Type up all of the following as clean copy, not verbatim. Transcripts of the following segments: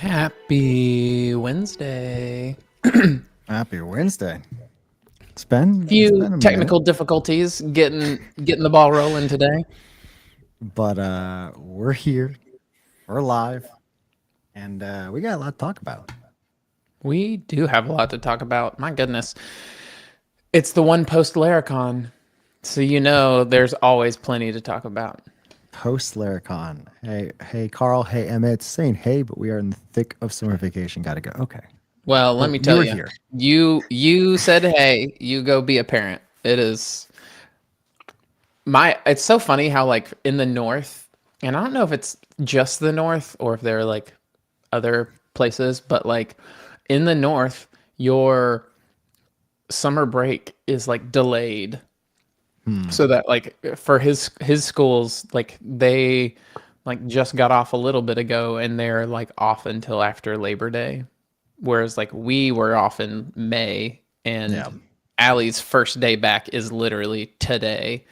Happy Wednesday. Happy Wednesday. It's been Few a minute, technical difficulties getting the ball rolling today. but we're here. We're live, and we got a lot to talk about. We do have a lot to talk about. My goodness. It's the one post Laracon. So you know there's always plenty to talk about. Post Laracon. Hey, Carl. Hey, Emmett. Saying hey, but we are in the thick of summer vacation. Gotta go. Okay. Well, let Well, me you tell were you. here. You said hey, you go be a parent. It's so funny how like in the north, and I don't know if it's just the north or if there are like other places, but like in the north, your summer break is like delayed Hmm. so that like for his schools like they like just got off a little bit ago and they're like off until after Labor Day, whereas like we were off in May Yeah. and Allie's first day back is literally today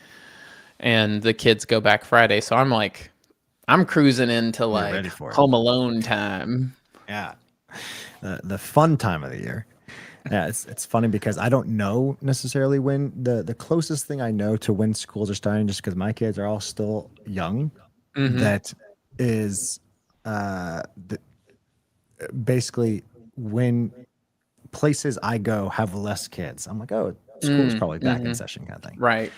and the kids go back Friday, so I'm cruising into You're like ready for it. home alone time. Yeah. The fun time of the year. Yeah, it's funny because I don't know necessarily when the closest thing I know to when schools are starting, just because my kids are all still young, Hmm. that is the, basically when places I go have less kids. I'm like, oh, school's probably back in Mm-hmm. session, kind of thing. Right.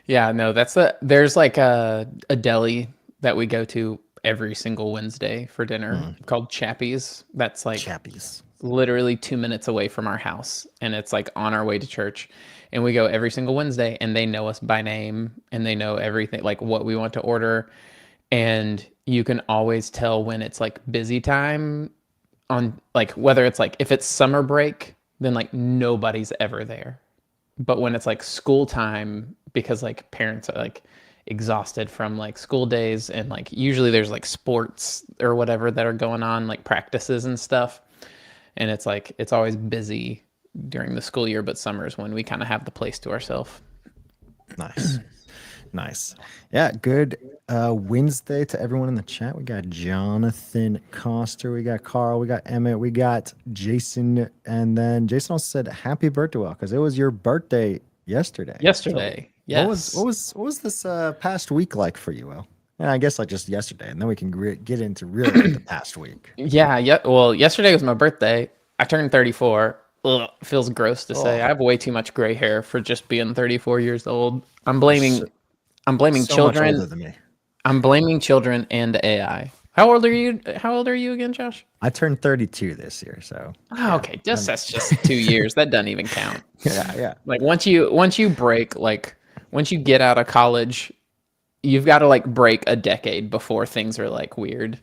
Yeah, no, there's like a deli that we go to every single Wednesday for dinner Mm. called Chappie's. That's like Chappies. literally 2 minutes away from our house, and it's like on our way to church. And we go every single Wednesday, and they know us by name, and they know everything, like what we want to order. And you can always tell when it's like busy time on like whether it's like if it's summer break, then like nobody's ever there. But when it's like school time, because like parents are like exhausted from like school days and like usually there's like sports or whatever that are going on, like practices and stuff. And it's like it's always busy during the school year, but summers when we kind of have the place to ourselves. Nice. Nice. Yeah, good Wednesday to everyone in the chat. We got Jonathan Coster, we got Carl, we got Emmett, we got Jason, and then Jason also said happy birthday, well, because it was your birthday yesterday. So Yesterday, yes. what was this past week like for you, Will? And I guess like just yesterday, and then we can get into really like the past week. Yeah. Well, yesterday was my birthday. I turned 34. Ugh, feels gross to say. I Oh, have way too much gray hair for just being 34 years old. you're so, I'm blaming so much children. older than me. I'm blaming children and AI. How old are you? How old are you again, Josh? I turned 32 this year, so Oh, yeah. okay. That's just 2 years. That doesn't even count. Yeah. Like once you break, like once you get out of college, you've got to like break a decade before things are like weird.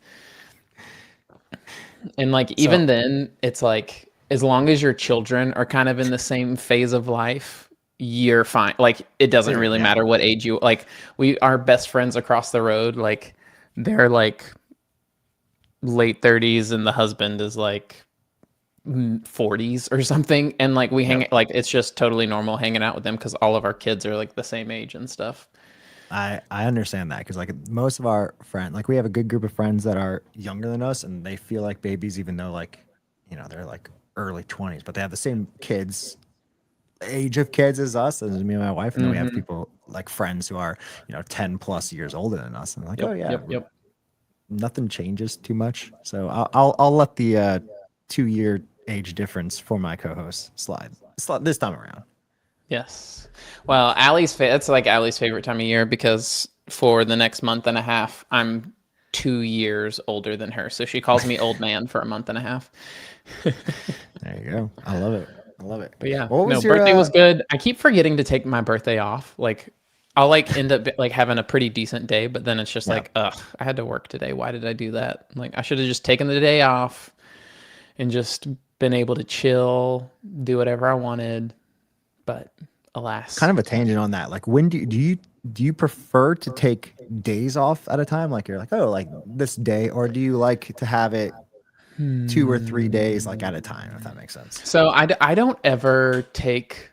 And like even So then, it's like as long as your children are kind of in the same phase of life, you're fine. Like it doesn't really yeah. matter what age you like. We Our best friends across the road, like they're like late 30s and the husband is like 40s or something, and like we hang Yep. like it's just totally normal hanging out with them because all of our kids are like the same age and stuff. I understand that because like most of our friends, like we have a good group of friends that are younger than us, and they feel like babies, even though like they're like early 20s, but they have the same kids age of kids as us, as me and my wife, and then we have Hmm. people like friends who are 10 plus years older than us, and like, oh Yep, yeah, yep, yep. nothing changes too much. So I'll let the 2 year age difference for my co-host slide this time around. Yes. Well, that's like Allie's favorite time of year because for the next month and a half, I'm 2 years older than her. So she calls me old man for a month and a half. There you go. I love it. I love it. But yeah, What no, was your birthday was good. I keep forgetting to take my birthday off. Like I'll like end up like having a pretty decent day, but then it's just yeah. like, ugh, I had to work today. Why did I do that? Like I should have just taken the day off and just been able to chill, do whatever I wanted. But alas. Kind of a tangent on that. Like, when do you prefer to take days off at a time? Like, you're like, oh, like this day, or do you like to have it 2 or 3 days like at a time? If that makes sense. So I don't ever take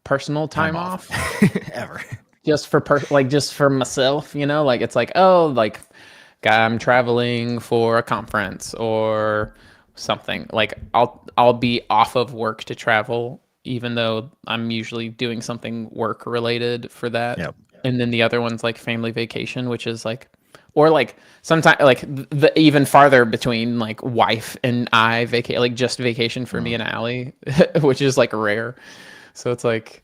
personal Time time off, off ever. just for like just for myself, like it's like, oh, like I'm traveling for a conference or something. Like I'll be off of work to travel, even though I'm usually doing something work related for that. Yep. And then the other one's like family vacation, which is like, or like sometimes like the even farther between like wife and I vacate, like just vacation for me Mm. and Allie, which is like rare. So it's like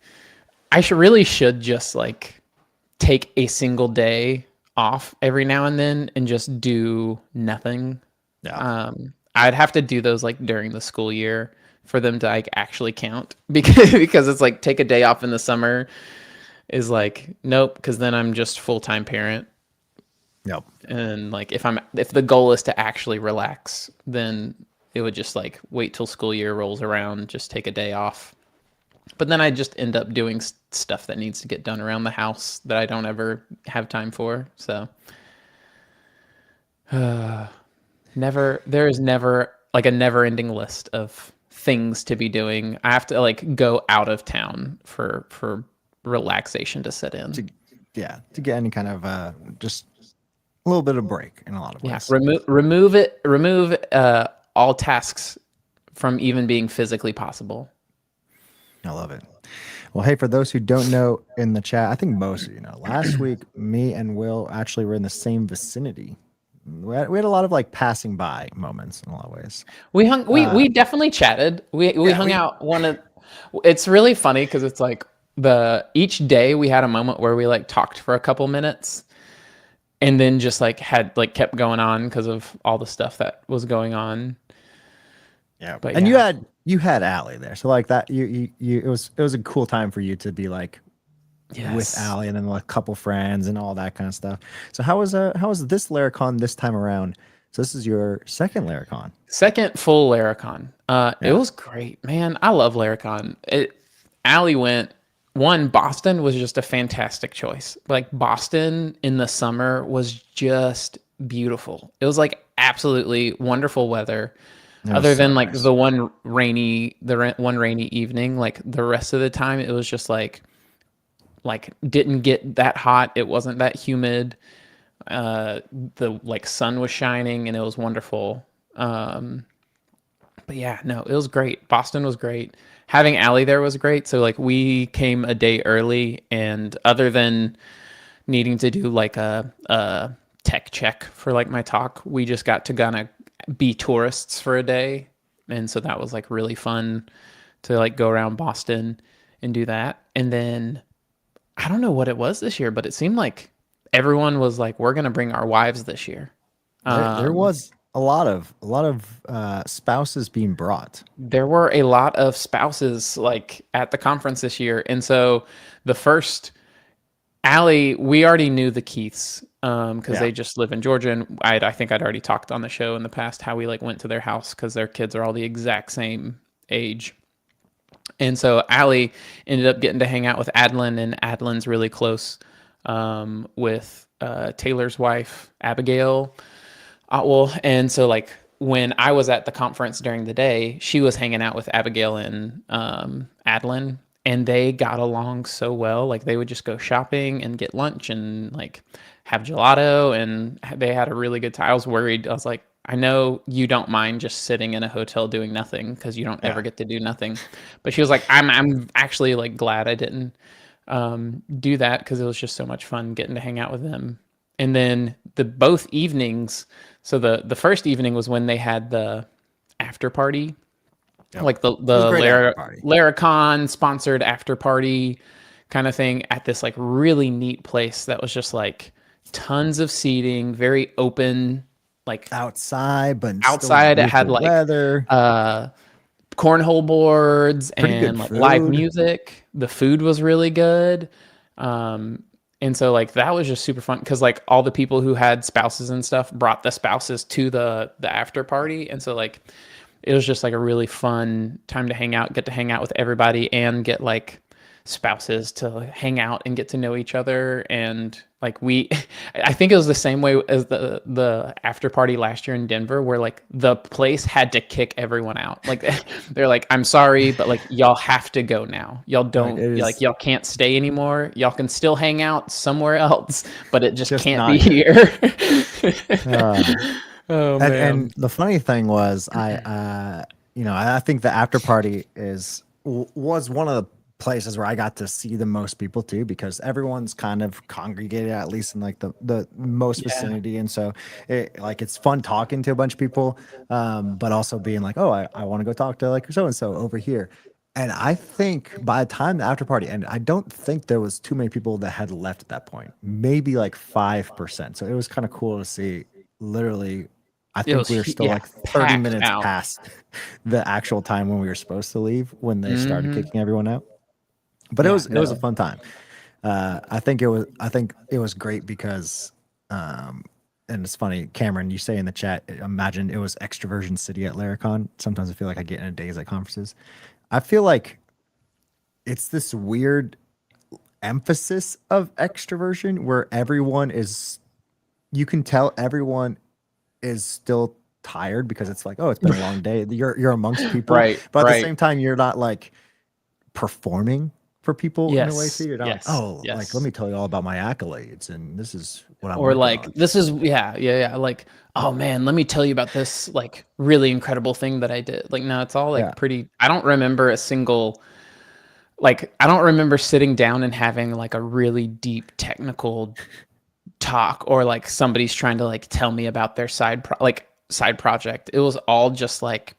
I should just like take a single day off every now and then and just do nothing. Yeah. I'd have to do those like during the school year for them to like actually count because it's like take a day off in the summer is like nope because then I'm just full-time parent Yep. and like if the goal is to actually relax then it would just like wait till school year rolls around just take a day off but then I just end up doing stuff that needs to get done around the house that I don't ever have time for. So there is never like a never ending list of things to be doing. I have to like go out of town for relaxation to set in. To yeah, to get any kind of just a little bit of break in a lot of Yeah, ways. remove all tasks from even being physically possible. I love it. Well, hey, for those who don't know in the chat, I think most of you know, last week, me and Will actually were in the same vicinity. We had a lot of like passing by moments in a lot of ways. We definitely chatted. We Yeah, hung we out it's really funny because it's like the each day we had a moment where we like talked for a couple minutes and then just like had like kept going on because of all the stuff that was going on. yeah, But and yeah. you had Allie there, so like that you it was a cool time for you to be like with Yes. Allie and then a couple friends and all that kind of stuff. So how was this Laracon this time around? So this is your second Laracon. Second full Laracon. It Yeah. was great, man. I love Laracon. Allie went. One, Boston was just a fantastic choice. Like Boston in the summer was just beautiful. It was like absolutely wonderful weather. It was Other so than like nice. one rainy evening, like the rest of the time, it was just like didn't get that hot. It wasn't that humid. The like sun was shining and it was wonderful. But yeah, no, it was great. Boston was great. Having Allie there was great. So like we came a day early, and other than needing to do like a tech check for like my talk, we just got to kind of be tourists for a day, and so that was like really fun to like go around Boston and do that. And then I don't know what it was this year, but it seemed like everyone was like, "We're gonna bring our wives this year." There was a lot of spouses being brought. There were a lot of spouses like at the conference this year, and so the first Allie, we already knew the Keiths because Yeah. they just live in Georgia, and I think I'd already talked on the show in the past how we like went to their house because their kids are all the exact same age. And so Allie ended up getting to hang out with Adeline, and Adeline's really close with Taylor's wife, Abigail. Well, and so like when I was at the conference during the day, she was hanging out with Abigail and Adeline, and they got along so well. Like they would just go shopping and get lunch and like have gelato, and they had a really good time. I was worried. I was like, I know you don't mind just sitting in a hotel doing nothing because you don't ever Yeah. get to do nothing. But she was like, I'm actually like glad I didn't do that because it was just so much fun getting to hang out with them. And then the both evenings, so the first evening was when they had the after party, Yep. like the It was a the great after party. Laracon sponsored after party kind of thing at this like really neat place that was just like tons of seating, very open, like Outside, but still outside. It had beautiful like weather. uh cornhole boards Pretty good and like live food. music. The food was really good. Um, and so like that was just super fun because like all the people who had spouses and stuff brought the spouses to the after party. And so like it was just like a really fun time to hang out, get to hang out with everybody and get like spouses to hang out and get to know each other. And like I think it was the same way as the after party last year in Denver, where like the place had to kick everyone out. Like they're like, I'm sorry, but like y'all have to go now. Y'all Like don't it like is y'all can't stay anymore. Y'all can still hang out somewhere else, but it just just can't not be here. here. Uh, Oh and man. the funny thing was, I think the after party was one of the places where I got to see the most people too, because everyone's kind of congregated at least in like the most Yeah. vicinity, and so it's fun talking to a bunch of people, but also being like, oh, I want to go talk to like so and so over here. And I think by the time the after party ended, I don't think there was too many people that had left at that point. Maybe like 5%. So it was kind of cool to see. Literally, I It think was we were still yeah, like 30 packed minutes out. past the actual time when we were supposed to leave when they started Hmm. kicking everyone out. But it Yeah, was a no. fun time. I think it was great because um and it's funny, Cameron, you say in the chat, imagine it was extroversion city at Laracon. Sometimes I feel like I get in a daze at conferences. I feel like it's this weird emphasis of extroversion where everyone is, you can tell everyone is still tired because it's like, oh, it's been a long day. You're amongst people, Right, but at the right. same time, you're not like performing for people in a way too. Yes, You're not like, yes, oh, like let yes. me tell you all about my accolades and this is what I'm Or working like on. this is yeah, yeah, yeah. Like, oh man, let me tell you about this like really incredible thing that I did. Like, no, it's all Yeah. like pretty. I don't remember a single like I don't remember sitting down and having like a really deep technical talk or like somebody's trying to like tell me about their side project. It was all just like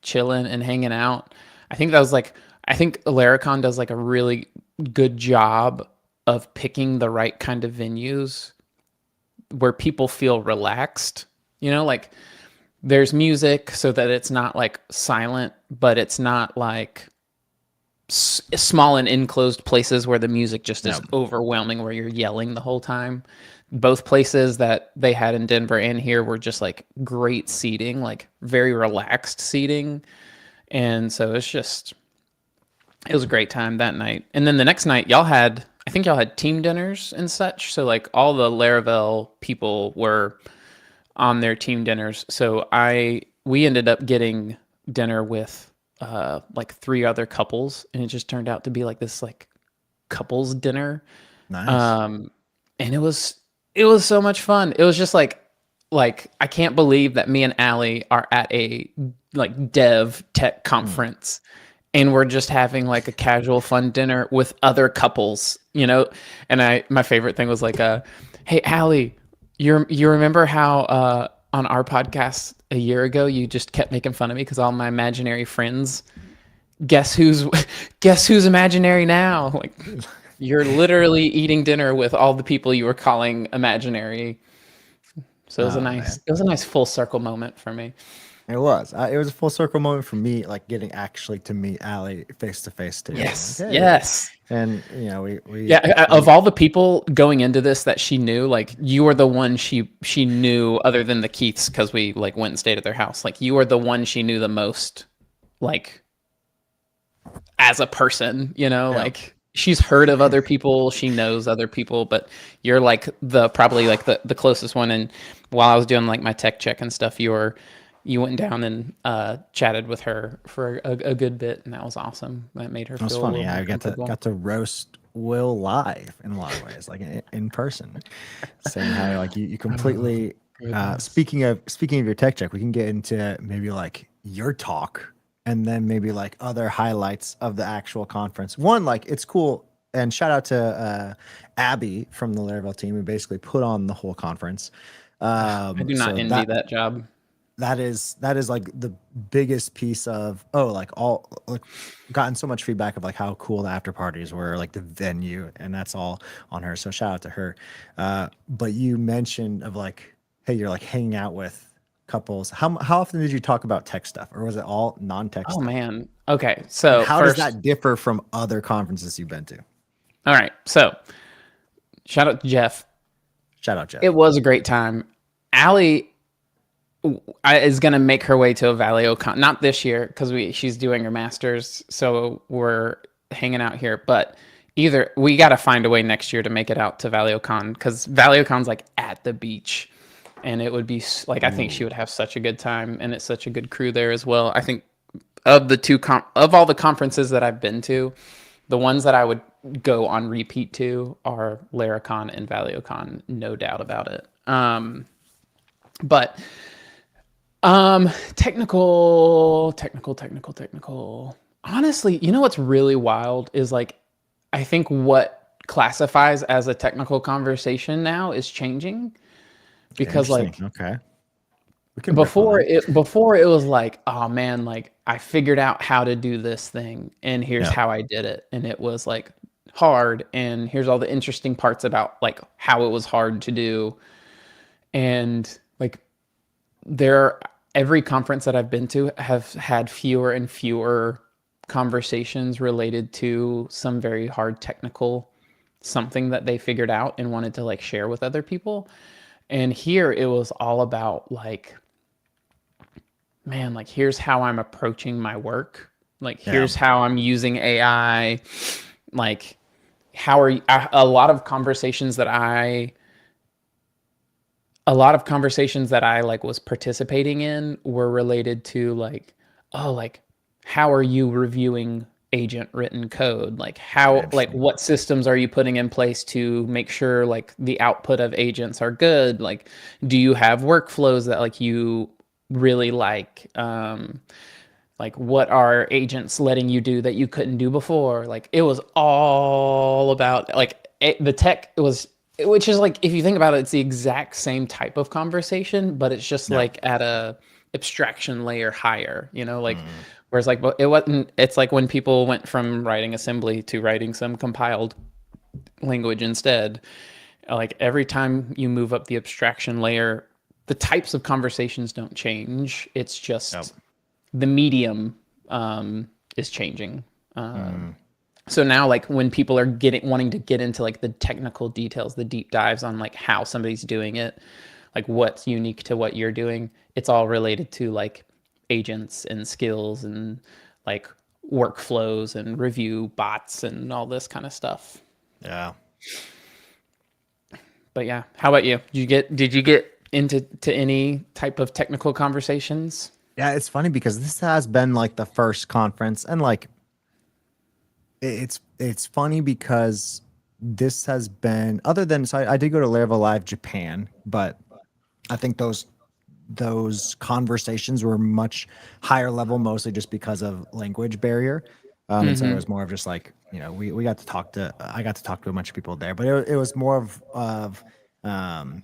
chilling and hanging out. I think that was like I think Laracon does like a really good job of picking the right kind of venues where people feel relaxed. You know, like there's music so that it's not like silent, but it's not like small and enclosed places where the music just is No. overwhelming, where you're yelling the whole time. Both places that they had in Denver and here were just like great seating, like very relaxed seating. And so it was a great time that night. And then the next night, I think y'all had team dinners and such. So like all the Laravel people were on their team dinners. So we ended up getting dinner with like three other couples, and it just turned out to be like this like couples dinner. Nice. Um, and it was so much fun. It was just like I can't believe that me and Allie are at a like dev tech Mm. conference and we're just having like a casual fun dinner with other couples, you know? And my favorite thing was like hey Allie, you remember how on our podcast a year ago you just kept making fun of me because all my imaginary friends guess who's guess who's imaginary now? Like you're literally eating dinner with all the people you were calling imaginary. So Oh man. it was a nice full circle moment for me. It was. It was a full circle moment for me, like getting actually to meet Allie face to face too. Like, Yes, hey, yes. and Yeah, of we all the people going into this that she knew, like you were the one she knew other than the Keiths because we like went and stayed at their house. Like you were the one she knew the most, like as a person, you know, yeah, like she's heard of other people, she knows other people, but you're like the probably like the closest one. And while I was doing like my tech check and stuff, you went down and chatted with her for a good bit, and that was awesome. That made her it was feel a funny. little more I comfortable. got to roast Will live in a lot of ways, like in person, saying how like you Oh, completely. goodness. Speaking of your tech check, we can get into maybe like your talk and then maybe like other highlights of the actual conference. One, like it's cool, and shout out to Abby from the Laravel team who basically put on the whole conference. I do not So envy that job. that is like the biggest piece of, oh, like all like gotten so much feedback of like how cool the after parties were, like the venue, and that's all on her, so shout out to her. But you mentioned of like, hey, you're like hanging out with couples. How often did you talk about tech stuff, or was it all non-tech Oh stuff? man. Okay. And So how does first, that differ from other conferences you've been to? all right. So shout out to Jeff. Shout out It Jeff. was a great time. Allie is going to make her way to a Vallejo con, not this year because she's doing her masters. So we're hanging out here, but either we got to find a way next year to make it out to ValioCon because ValioCon's like at the beach, and it would be like I think she Ooh, would have such a good time, and it's such a good crew there as well. I think of the of all the conferences that I've been to, the ones that I would go on repeat to are Laracon and ValioCon, no doubt about it. But technical. Honestly, you know what's really wild is like I think what classifies as a technical conversation now is changing because interesting. like Okay, we can riff on that. before it was like, oh man, like I figured out how to do this thing and here's Yeah, how I did it. And it was like hard and here's all the interesting parts about like how it was hard to do. And like there every conference that I've been to have had fewer and fewer conversations related to some very hard technical something that they figured out and wanted to like share with other people. And here it was all about like, man, like here's how I'm approaching my work. Like yeah, here's how I'm using AI. Like how are you, a lot of conversations that I like was participating in were related to like, oh, like how are you reviewing agent written code? Like how, like interesting. what systems are you putting in place to make sure like the output of agents are good? Like, do you have workflows that like you really like what are agents letting you do that you couldn't do before? Like it was all about like the tech was, which is like if you think about it, it's the exact same type of conversation, but it's just Yeah. like at a abstraction layer higher, you know, like Mm, whereas like it wasn't, it's like when people went from writing assembly to writing some compiled language instead. Like every time you move up the abstraction layer, the types of conversations don't change. It's yep. just the medium is changing. Mm, So now, like when people are getting wanting to get into like the technical details, the deep dives on like how somebody's doing it, like what's unique to what you're doing, it's all related to like agents and skills and like workflows and review bots and all this kind of stuff. yeah. But yeah, how about you? Did you get into any type of technical conversations? Yeah, it's funny because this has been like the first conference, and like it's funny because this has been other than so I did go to Laravel Live Japan, but I think those conversations were much higher level, mostly just because of language barrier. And so it Mm-hmm. was more of just like, we got to talk to, I got to talk to a bunch of people there, but it was more of, um,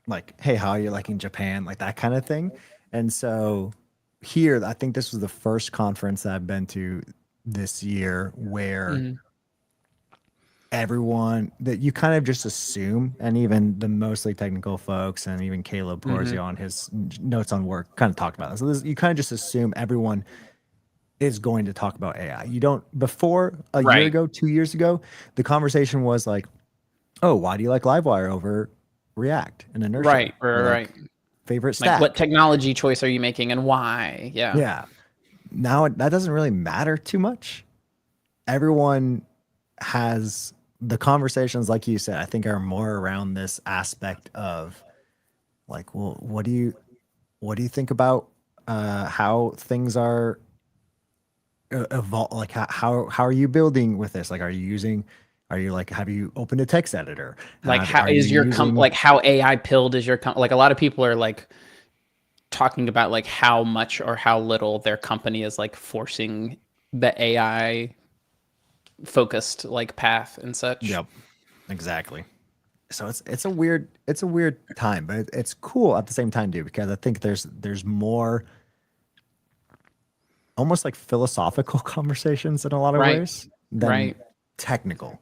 like, hey, how are you liking Japan? Like that kind of thing. And so here, I think this was the first conference that I've been to this year where Mm-hmm. everyone that you kind of just assume, and even the mostly technical folks, and even Caleb Mm-hmm. Porzio on his notes on work kind of talked about this. So you kind of just assume everyone is going to talk about AI. You don't, before a year Right. ago, 2 years ago, the conversation was like, oh, why do you like Livewire over React and Inertia? Right. Right. Or Right. like favorite Like what stack? technology choice are you making and why? Yeah. Yeah. Now that doesn't really matter too much. Everyone has the conversations, like you said, I think are more around this aspect of like, well, what do you think about how things are evolve? Like how are you building with this? Like, are you like, have you opened a text editor? Like how Are you is your using? like how AI pilled is your like a lot of people are like talking about like how much or how little their company is like forcing the AI focused like path and such. Yep, exactly. So it's a weird time, but it's cool at the same time, dude, because I think there's more almost like philosophical conversations in a lot of Right. ways than Right. technical.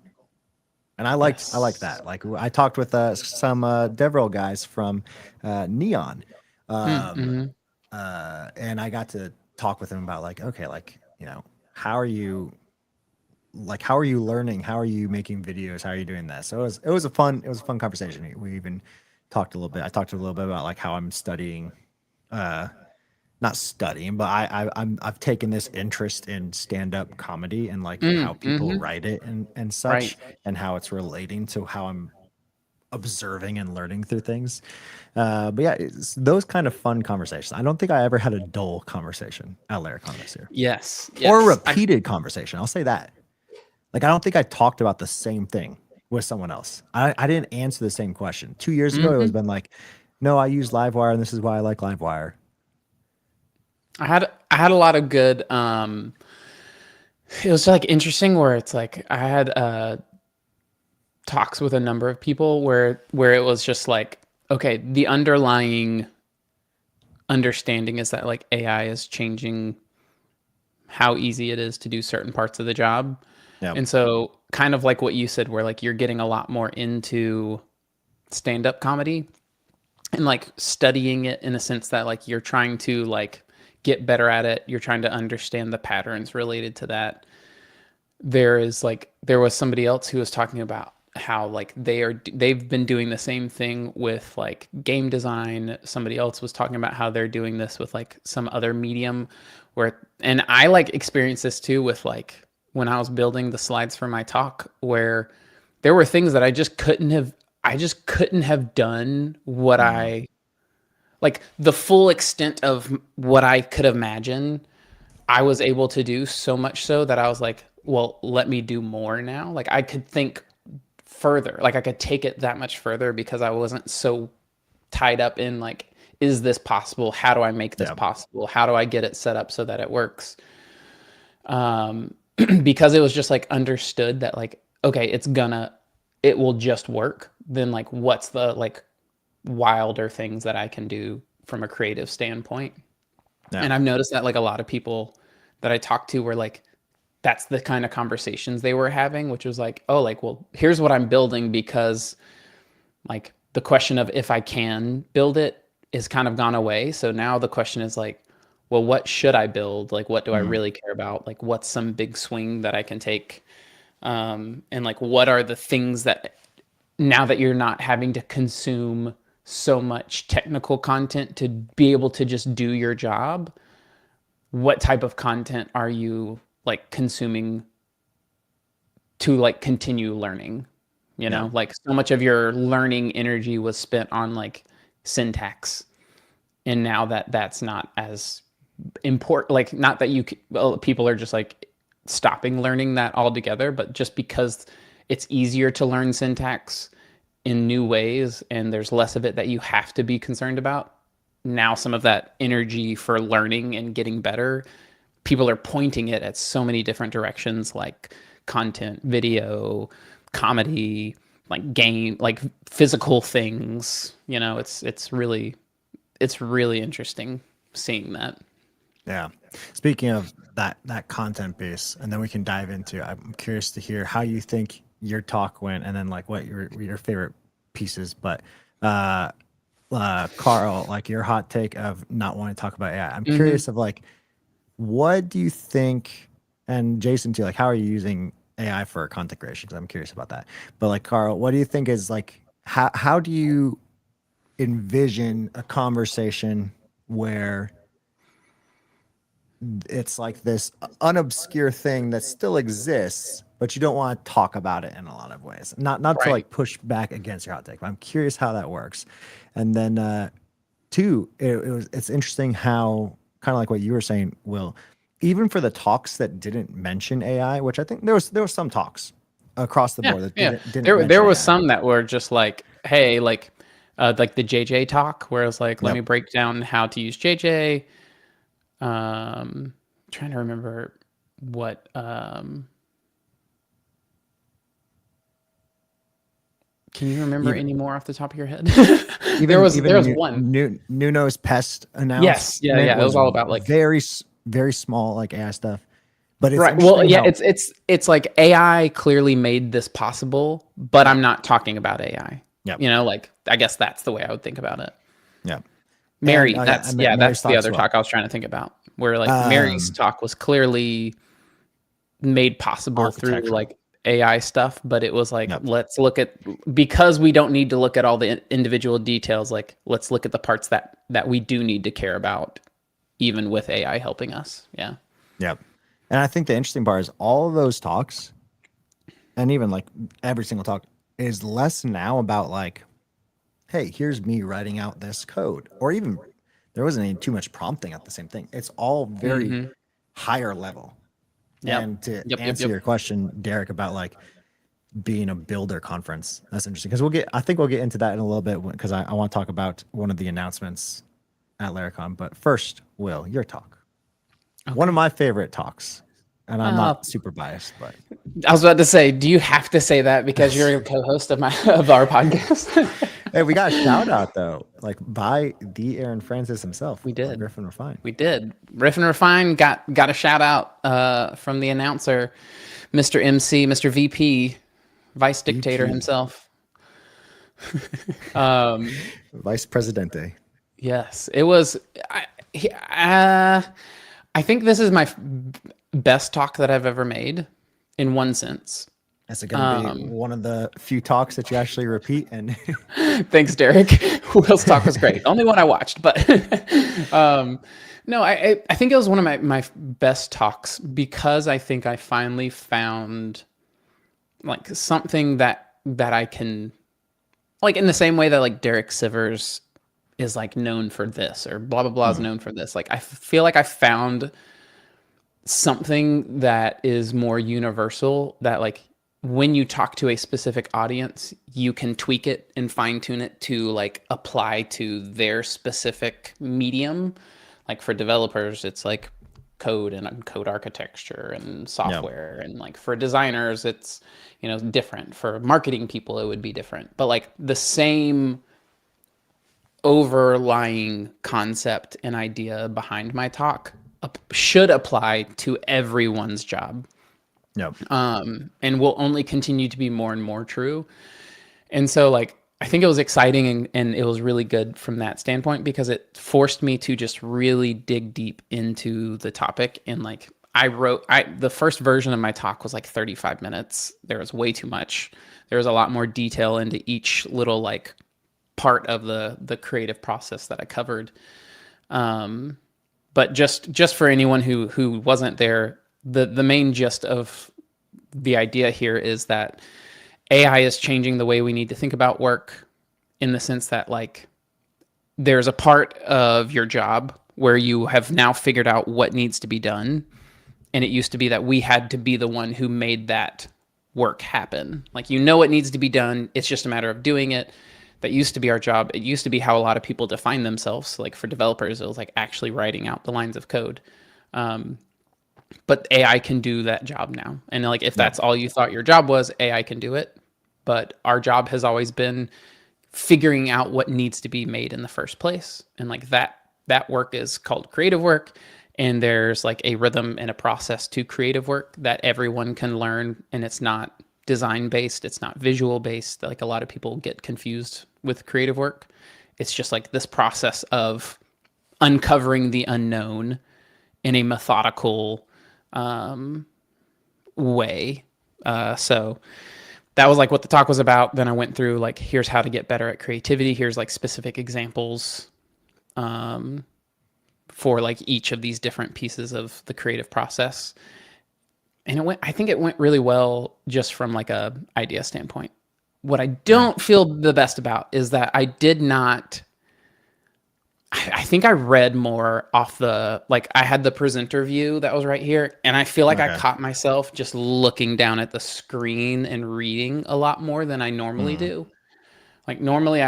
And I like Yes. that. Like I talked with some DevRel guys from Neon, um, Mm-hmm. and I got to talk with them about like, okay, like how are you how are you learning? How are you making videos? How are you doing that? So it was a fun conversation. We even talked a little bit. I talked a little bit about like how I'm studying not studying, but I've taken this interest in stand up comedy and like how people Mm-hmm. write it and Right. such, and how it's relating to how I'm observing and learning through things. But yeah, it's those kind of fun conversations. I don't think I ever had a dull conversation at Laracon this year, Yes. or a Yes. repeated conversation. I'll say that. Like, I don't think I talked about the same thing with someone else. I didn't answer the same question. 2 years ago, it was Mhm. been like, no, I use Livewire, and this is why I like Livewire. I had a lot of good it was like interesting where it's like I had talks with a number of people where it was just like, okay, the underlying understanding is that like AI is changing how easy it is to do certain parts of the job. Yeah, And so kind of like what you said where like you're getting a lot more into stand-up comedy and like studying it in a sense that like you're trying to like get better at it, you're trying to understand the patterns related to that. There was somebody else who was talking about how like they've been doing the same thing with like game design. Somebody else was talking about how they're doing this with like some other medium where, and I like experienced this too with like when I was building the slides for my talk, where there were things that I just couldn't have done what mm, I like the full extent of what I could imagine. I was able to do so much so that I was like, well, let me do more now. Like I could think further. Like I could take it that much further because I wasn't so tied up in like, is this possible? How do I make this yeah, possible? How do I get it set up so that it works? Um, because it was just like understood that like, okay, it will just work. Then like, what's the like wilder things that I can do from a creative standpoint? yeah, And I've noticed that like a lot of people that I talk to were like, that's the kind of conversations they were having, which was like, oh, like, well, here's what I'm building because like the question of if I can build it is kind of gone away. So now the question is like, well, what should I build? Like, what do I mm, really care about? Like, what's some big swing that I can take? And like, what are the things that now that you're not having to consume so much technical content to be able to just do your job, what type of content are you like consuming to like continue learning? You yeah, know, like so much of your learning energy was spent on like syntax, and now that that's not as important, like not that well, people are just like stopping learning that altogether, but just because it's easier to learn syntax in new ways and there's less of it that you have to be concerned about. Now some of that energy for learning and getting better, people are pointing it at so many different directions, like content, video, comedy, like game, like physical things. You know, it's really interesting seeing that. yeah. Speaking of that content base, and then we can dive into. I'm curious to hear how you think your talk went, and then like what your favorite pieces. But uh, Carl, like your hot take of not wanting to talk about AI. I'm Mm-hmm. curious of like, what do you think, and Jason too, like how are you using AI for content creation? Because I'm curious about that. But like Carl, what do you think is like how do you envision a conversation where it's like this unobscure thing that still exists, but you don't want to talk about it in a lot of ways. Not to Right. like push back against your hot take, but I'm curious how that works. And then two, it's interesting how kind of like what you were saying, Will, even for the talks that didn't mention AI, which I think there was some talks across the Yeah. board that Yeah. didn't There mention was AI. some that were just like, hey, like the JJ talk, where it's like, let me Yep. break down how to use JJ. Trying to remember what can you remember Even any more off the top of your head? even There even was one. Nuno's pest Yes, yeah, announcement yeah. It was was all about like very small like AI stuff. But it's right. Well, interesting yeah, how it's like AI clearly made this possible, but yeah, I'm not talking about AI. yeah, You know, like I guess that's the way I would think about it. yeah. And Mary, yeah, Mary's that's the talk as other well. talk I was trying to think about. Where like Mary's Um, talk was clearly made possible through architecture. like AI stuff, but it was like Yep. let's look at, because we don't need to look at all the individual details, like let's look at the parts that we do need to care about even with AI helping us. Yeah. Yep. And I think the interesting part is all of those talks, and even like every single talk, is less now about like, hey, here's me writing out this code, or even there wasn't any too much prompting at the same thing. It's all very Mm-hmm. higher level. Yep. And to Yep. Yep. answer Yep. your question, Derek, about like being a builder conference, that's interesting because I think we'll get into that in a little bit because I want to talk about one of the announcements at Laracon. But first, Will, your talk. One of Okay. my favorite talks, and I'm Uh, not super biased, but I was about to say, do you have to say that because you're a co-host of my of our podcast? hey, we got a shout out though, like by the Aaron Francis himself, We by did. Griffin Refine. We did. Riff and Refine got a shout out from the announcer, Mr. MC, Mr. VP, Vice Dictator VP, himself. Um, Vice Presidente. yes, it was. I think this is my best talk that I've ever made, in one sense. Is it going to be one of the few talks that you actually repeat? And Thanks, Derek. Will's talk was great. Only one I watched, but no, I think it was one of my best talks because I think I finally found like something that I can, like, in the same way that like Derek Sivers is like known for this, or blah blah blah is known for this. Like I feel like I found something that is more universal, that like when you talk to a specific audience, you can tweak it and fine tune it to like apply to their specific medium. Like for developers, it's like code and code architecture and yeah, software. And like for designers, it's, different. For marketing people, it would be different. But like the same overlying concept and idea behind my talk should apply to everyone's job, yeah, and will only continue to be more and more true. And so like I think it was exciting, and it was really good from that standpoint because it forced me to just really dig deep into the topic. And like the first version of my talk was like 35 minutes. There was way too much. There was a lot more detail into each little like part of the creative process that I covered. But just for anyone who wasn't there, the main gist of the idea here is that AI is changing the way we need to think about work, in the sense that like there's a part of your job where you have now figured out what needs to be done. And it used to be that we had to be the one who made that work happen. Like, what needs to be done. It's just a matter of doing it. That used to be our job. It used to be how a lot of people define themselves. Like for developers, it was like actually writing out the lines of code. But AI can do that job now. And like if yeah, that's all you thought your job was, AI can do it. But our job has always been figuring out what needs to be made in the first place. And like that work is called creative work. And there's like a rhythm and a process to creative work that everyone can learn. And it's not design based, it's not visual based. Like a lot of people get confused with creative work. It's just like this process of uncovering the unknown in a methodical way. So that was like what the talk was about. Then I went through like, here's how to get better at creativity. Here's like specific examples for like each of these different pieces of the creative process. And I think it went really well just from like a idea standpoint. What I don't feel the best about is that I did not, I think I read more off like I had the presenter view that was right here. And I feel like I okay, caught myself just looking down at the screen and reading a lot more than I normally do. Like normally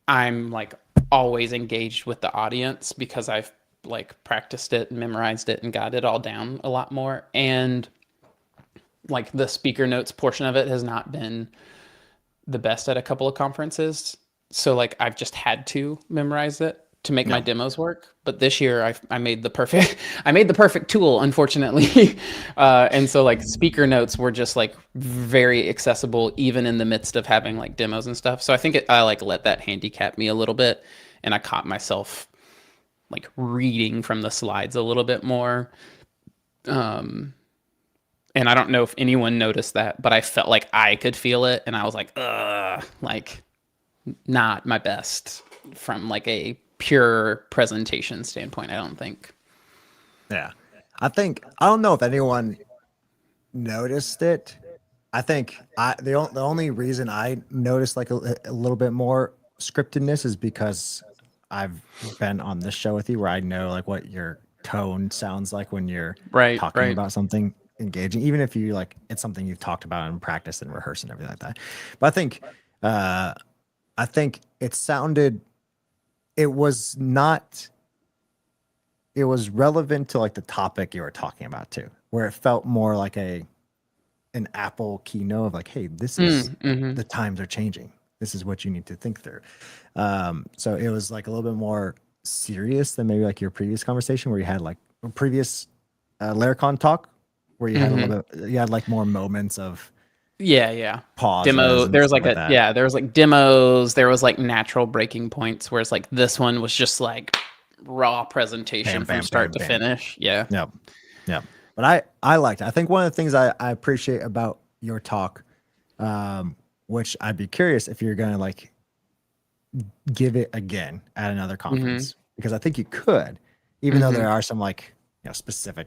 I'm like always engaged with the audience because I've like practiced it and memorized it and got it all down a lot more. And like the speaker notes portion of it has not been the best at a couple of conferences. So like I've just had to memorize it to make my yeah, demos work. But this year I made the perfect I made the perfect tool, unfortunately. And so like speaker notes were just like very accessible even in the midst of having like demos and stuff. So I think I like let that handicap me a little bit, and I caught myself like reading from the slides a little bit more. And I don't know if anyone noticed that, but I felt like I could feel it, and I was like, like not my best from like a pure presentation standpoint, I don't think. Yeah. I don't know if anyone noticed it. I think the only reason I noticed like a little bit more scriptedness is because I've been on this show with you where I know like what your tone sounds like when you're Right, talking right. about something engaging, even if you like it's something you've talked about and practiced and rehearsed and everything like that. But uh I think it sounded it was not it was relevant to like the topic you were talking about too, where it felt more like an Apple keynote of like, hey, this is Mm-hmm. the times are changing. This is what you need to think through. So it was like a little bit more serious than maybe like your previous conversation where you had like a previous Laracon talk where you had a Mm-hmm. little bit, you had like more moments of Yeah, yeah. pauses Demo. and There's stuff like like a that. yeah. There was like demos. There was like natural breaking points. Whereas like this one was just like raw presentation Bam, from bam, start bam, to bam. finish. Yeah. Yep. Yep. But I liked it. I think one of the things I appreciate about your talk, which I'd be curious if you're gonna like give it again at another Mm-hmm. conference because I think you could, even though Mm-hmm. there are some like specific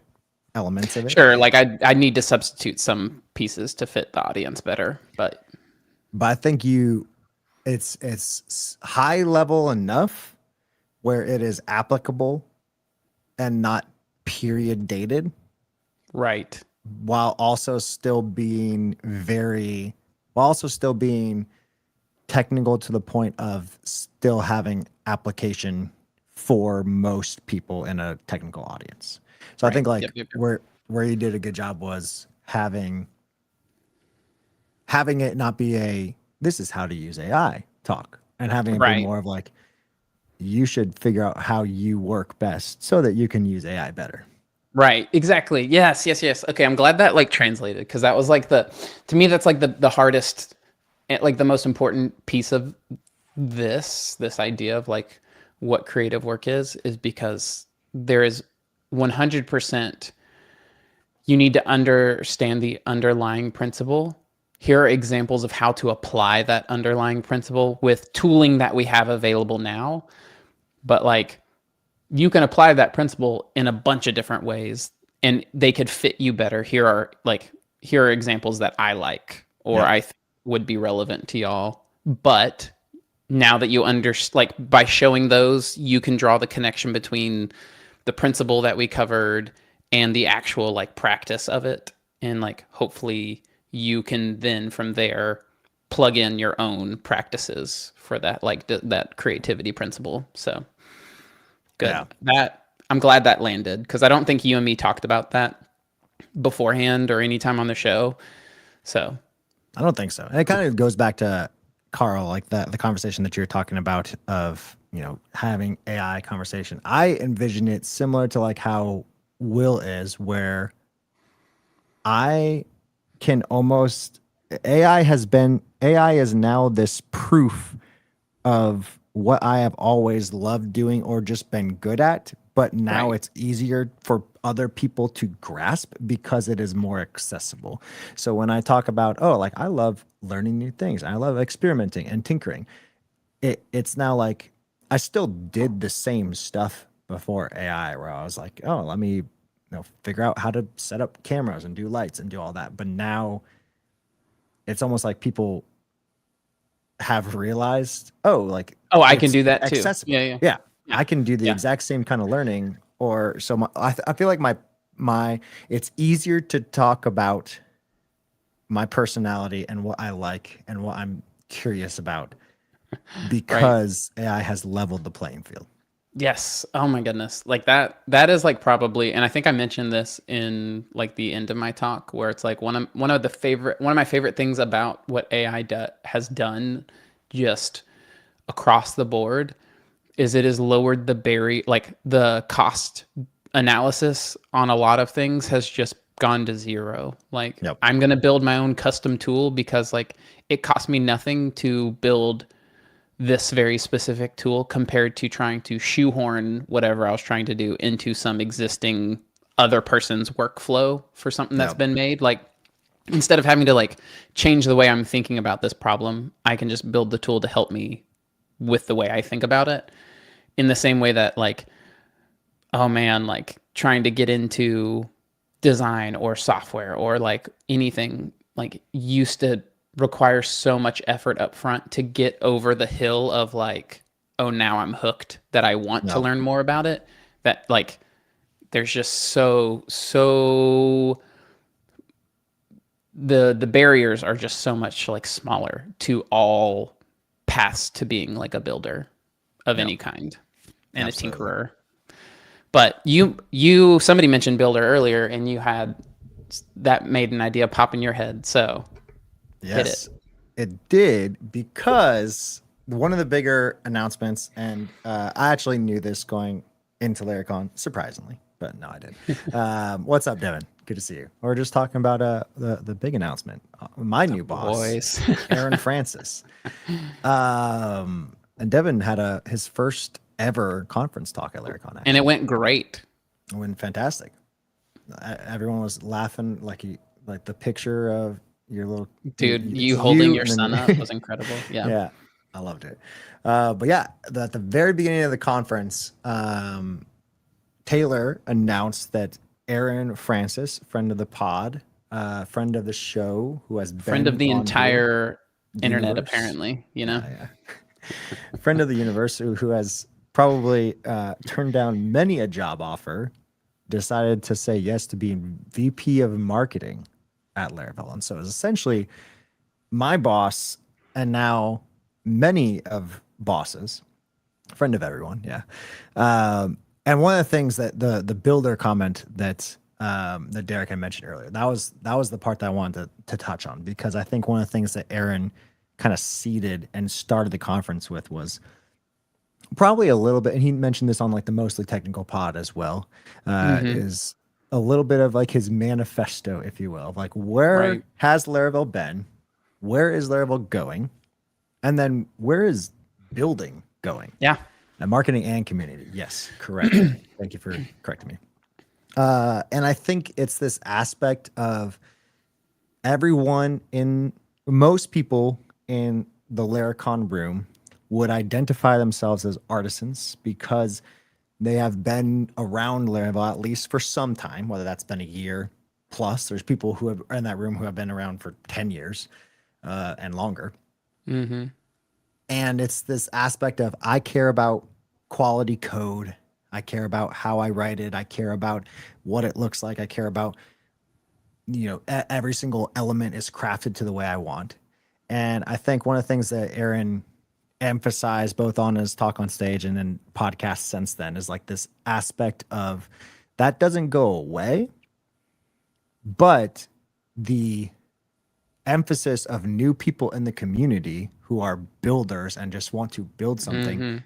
elements of it. Sure. Like I need to substitute some pieces to fit the audience better, but But I think it's high level enough where it is applicable and not period dated, right. while also still being very, while also still being technical to the point of still having application for most people in a technical audience. So I Right. think Yep. like Yep. Yep. where you did a good job was having it not be a this is how to use AI talk and having it be Right. more of like you should figure out how you work best so that you can use AI better. Right. Exactly. Yes. Yes. Yes. Okay. I'm glad that like translated because that was like to me that's like the hardest like the most important piece of this idea of like what creative work is because there is 100% you need to understand the underlying principle. Here are examples of how to apply that underlying principle with tooling that we have available now. But like you can apply that principle in a bunch of different ways and they could fit you better. Here are examples that I like or Yep. would be relevant to y'all. But now that you like by showing those, you can draw the connection between the principle that we covered and the actual like practice of it. And like hopefully you can then from there plug in your own practices for that like that creativity principle. So good. Yeah. That I'm glad that landed because I don't think you and me talked about that beforehand or anytime on the show. So I don't think so. And it kind of goes back to Carl, like the conversation that you're talking about of, having AI conversation. I envision it similar to like how Will is, where I can almost AI is now this proof of what I have always loved doing or just been good at, but now right. it's easier for other people to grasp because it is more accessible. So when I talk about, oh, like I love learning new things, I love experimenting and tinkering, it's now like I still did the same stuff before AI where I was like, oh, let me figure out how to set up cameras and do lights and do all that. But now it's almost like people have realized, oh, like Oh, I can it's do that too. accessible. Yeah, yeah. Yeah, Yeah. I can do the Yeah. exact same kind of learning. Or so I feel like my it's easier to talk about my personality and what I like and what I'm curious about Right. because AI has leveled the playing field. Yes. Oh my goodness. Like that is like probably and I think I mentioned this in like the end of my talk where it's like one of my favorite things about what has done just across the board is it has lowered the like the cost analysis on a lot of things has just gone to zero. Like Yep. I'm going to build my own custom tool because like it cost me nothing to build this very specific tool compared to trying to shoehorn whatever I was trying to do into some existing other person's workflow for something that's Yep. been made. Like instead of having to like change the way I'm thinking about this problem, I can just build the tool to help me with the way I think about it. in the same way that like, oh man, like trying to get into design or software or like anything like used to require so much effort up front to get over the hill of like, oh, now I'm hooked that I want to No, learn more about it. That like there's just so the barriers are just so much like smaller to all paths to being like a builder of no, any kind and a absolutely. tinkerer. But you somebody mentioned builder earlier, and you had that made an idea pop in your head. So hit it. Yes, it did because one of the bigger announcements, and I actually knew this going into Laracon, surprisingly, but no, I did. What's up, Devin? Good to see you. We're just talking about the big announcement. My The new boss, boys. Aaron Francis. And Devin had his first ever conference talk at Laracon. And it Actually, went great. it went fantastic. Everyone was laughing like the picture of your little Dude, it's you holding you your and son up then was incredible. Yeah. yeah, I loved it. But yeah, at the very beginning of the conference, Taylor announced that Aaron Francis, friend of the pod, friend of the show, who has Friend of been the on here, entire internet, universe, apparently, you know? yeah, friend of the universe, who has probably turned down many a job offer, decided to say yes to being VP of marketing at Laravel. And so it was essentially my boss and now many of bosses, friend of everyone. Yeah. And one of the things that the builder comment that Derek had mentioned earlier, that was the part that I wanted to touch on, because I think one of the things that Aaron kind of seeded and started the conference with was probably a little bit, and he mentioned this on like the mostly technical pod as well, Mm-hmm. is a little bit of like his manifesto, if you will, of like where Right. has Laravel been, where is Laravel going, and then where is building going, Yeah. and marketing and community. Yes, correct. Thank you for correcting me. And I think it's this aspect of everyone in most people in the Laracon room would identify themselves as artisans because they have been around Laravel at least for some time, whether that's been a year plus. There's people who have in that room who have been around for 10 years and longer. Mm-hmm. And it's this aspect of I care about quality code. I care about how I write it. I care about what it looks like. I care about, every single element is crafted to the way I want. And I think one of the things that Aaron emphasized both on his talk on stage and then podcasts since then is like this aspect of that doesn't go away, but the emphasis of new people in the community who are builders and just want to build something Mm-hmm.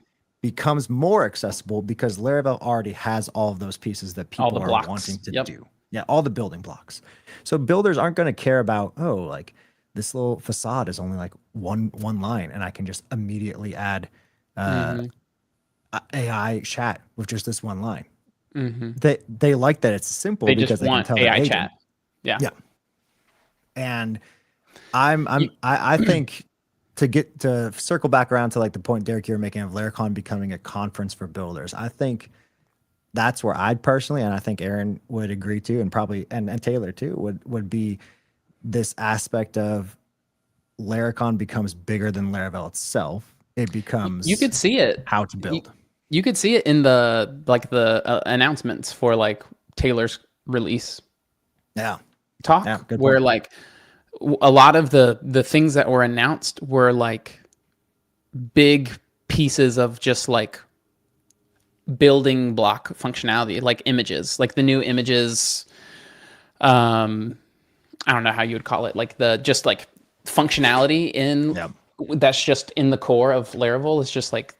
becomes more accessible because Laravel already has all of those pieces that All people the are wanting blocks. to Yep. do. Yeah, all the building blocks. So builders aren't going to care about, oh, like this little facade is only like one line and I can just immediately add uh, Mm-hmm. AI chat with just this one line. Mm-hmm. They like that it's simple They just because they can want tell their AI chat. agent. Yeah. Yeah. And You, I think to circle back around to like the point Derek you were making of Laracon becoming a conference for builders, I think that's where I'd personally, and I think Aaron would agree to, and probably and Taylor too, would be this aspect of Laracon becomes bigger than Laravel itself. It you becomes could see it. how to You, build. you could see it in the like the announcements for like Taylor's release Yeah. Yeah. talk, Good where point. like a lot of the things that were announced were like big pieces of just like building block functionality, like images, like the new images. Um, I don't know how you would call it, like the just like functionality in Yeah. that's just in the core of Laravel. It's just like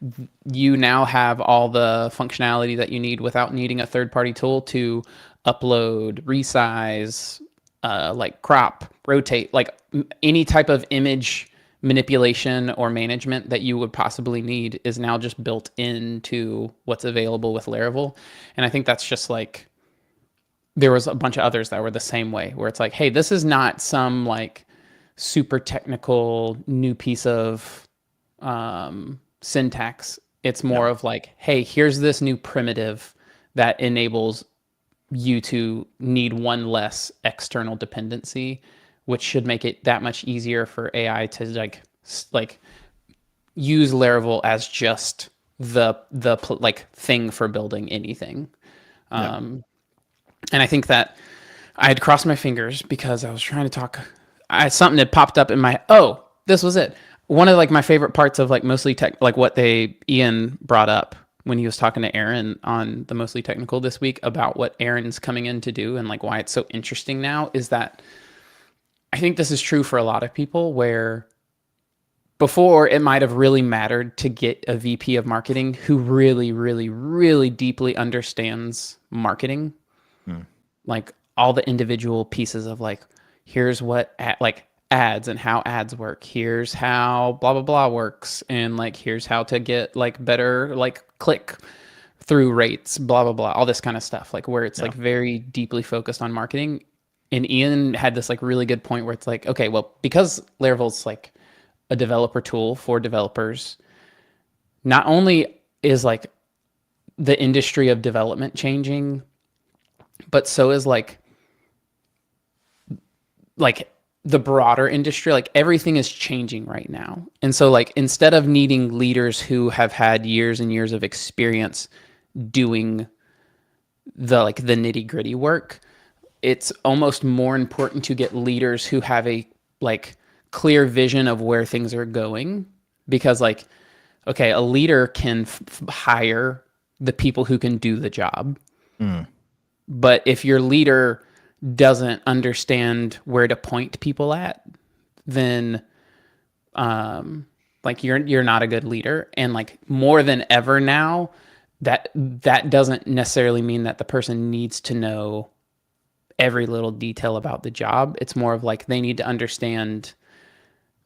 you now have all the functionality that you need without needing a third party tool to upload, resize, like crop, rotate, like any type of image manipulation or management that you would possibly need is now just built into what's available with Laravel. And I think that's just like there was a bunch of others that were the same way, where it's like, hey, this is not some like super technical new piece of syntax. It's Yep. more of like, hey, here's this new primitive that enables you to need one less external dependency, which should make it that much easier for AI to like use Laravel as just the like thing for building anything. Yep. And I think that I had crossed my fingers because I was trying to talk. Something had popped up in my. Oh, this was it. One of like my favorite parts of like mostly tech, like what Ian brought up when he was talking to Aaron on the mostly technical this week about what Aaron's coming in to do and like why it's so interesting now is that I think this is true for a lot of people where before it might have really mattered to get a VP of marketing who really, really, really deeply understands marketing, Mm. like all the individual pieces of like, here's what like ads and how ads work. Here's how blah, blah, blah works. And like, here's how to get like better, like click through rates, blah, blah, blah, all this kind of stuff. Like where it's Yeah. like very deeply focused on marketing. And Ian had this like really good point where it's like, okay, well, because Laravel's like a developer tool for developers, not only is like the industry of development changing, but so is like the broader industry. Like everything is changing right now. And so like instead of needing leaders who have had years and years of experience doing the nitty gritty work, it's almost more important to get leaders who have a like clear vision of where things are going, because like okay, a leader can hire the people who can do the job, Mm. but if your leader doesn't understand where to point people at, then like you're not a good leader. And like more than ever now, that doesn't necessarily mean that the person needs to know every little detail about the job. It's more of like they need to understand,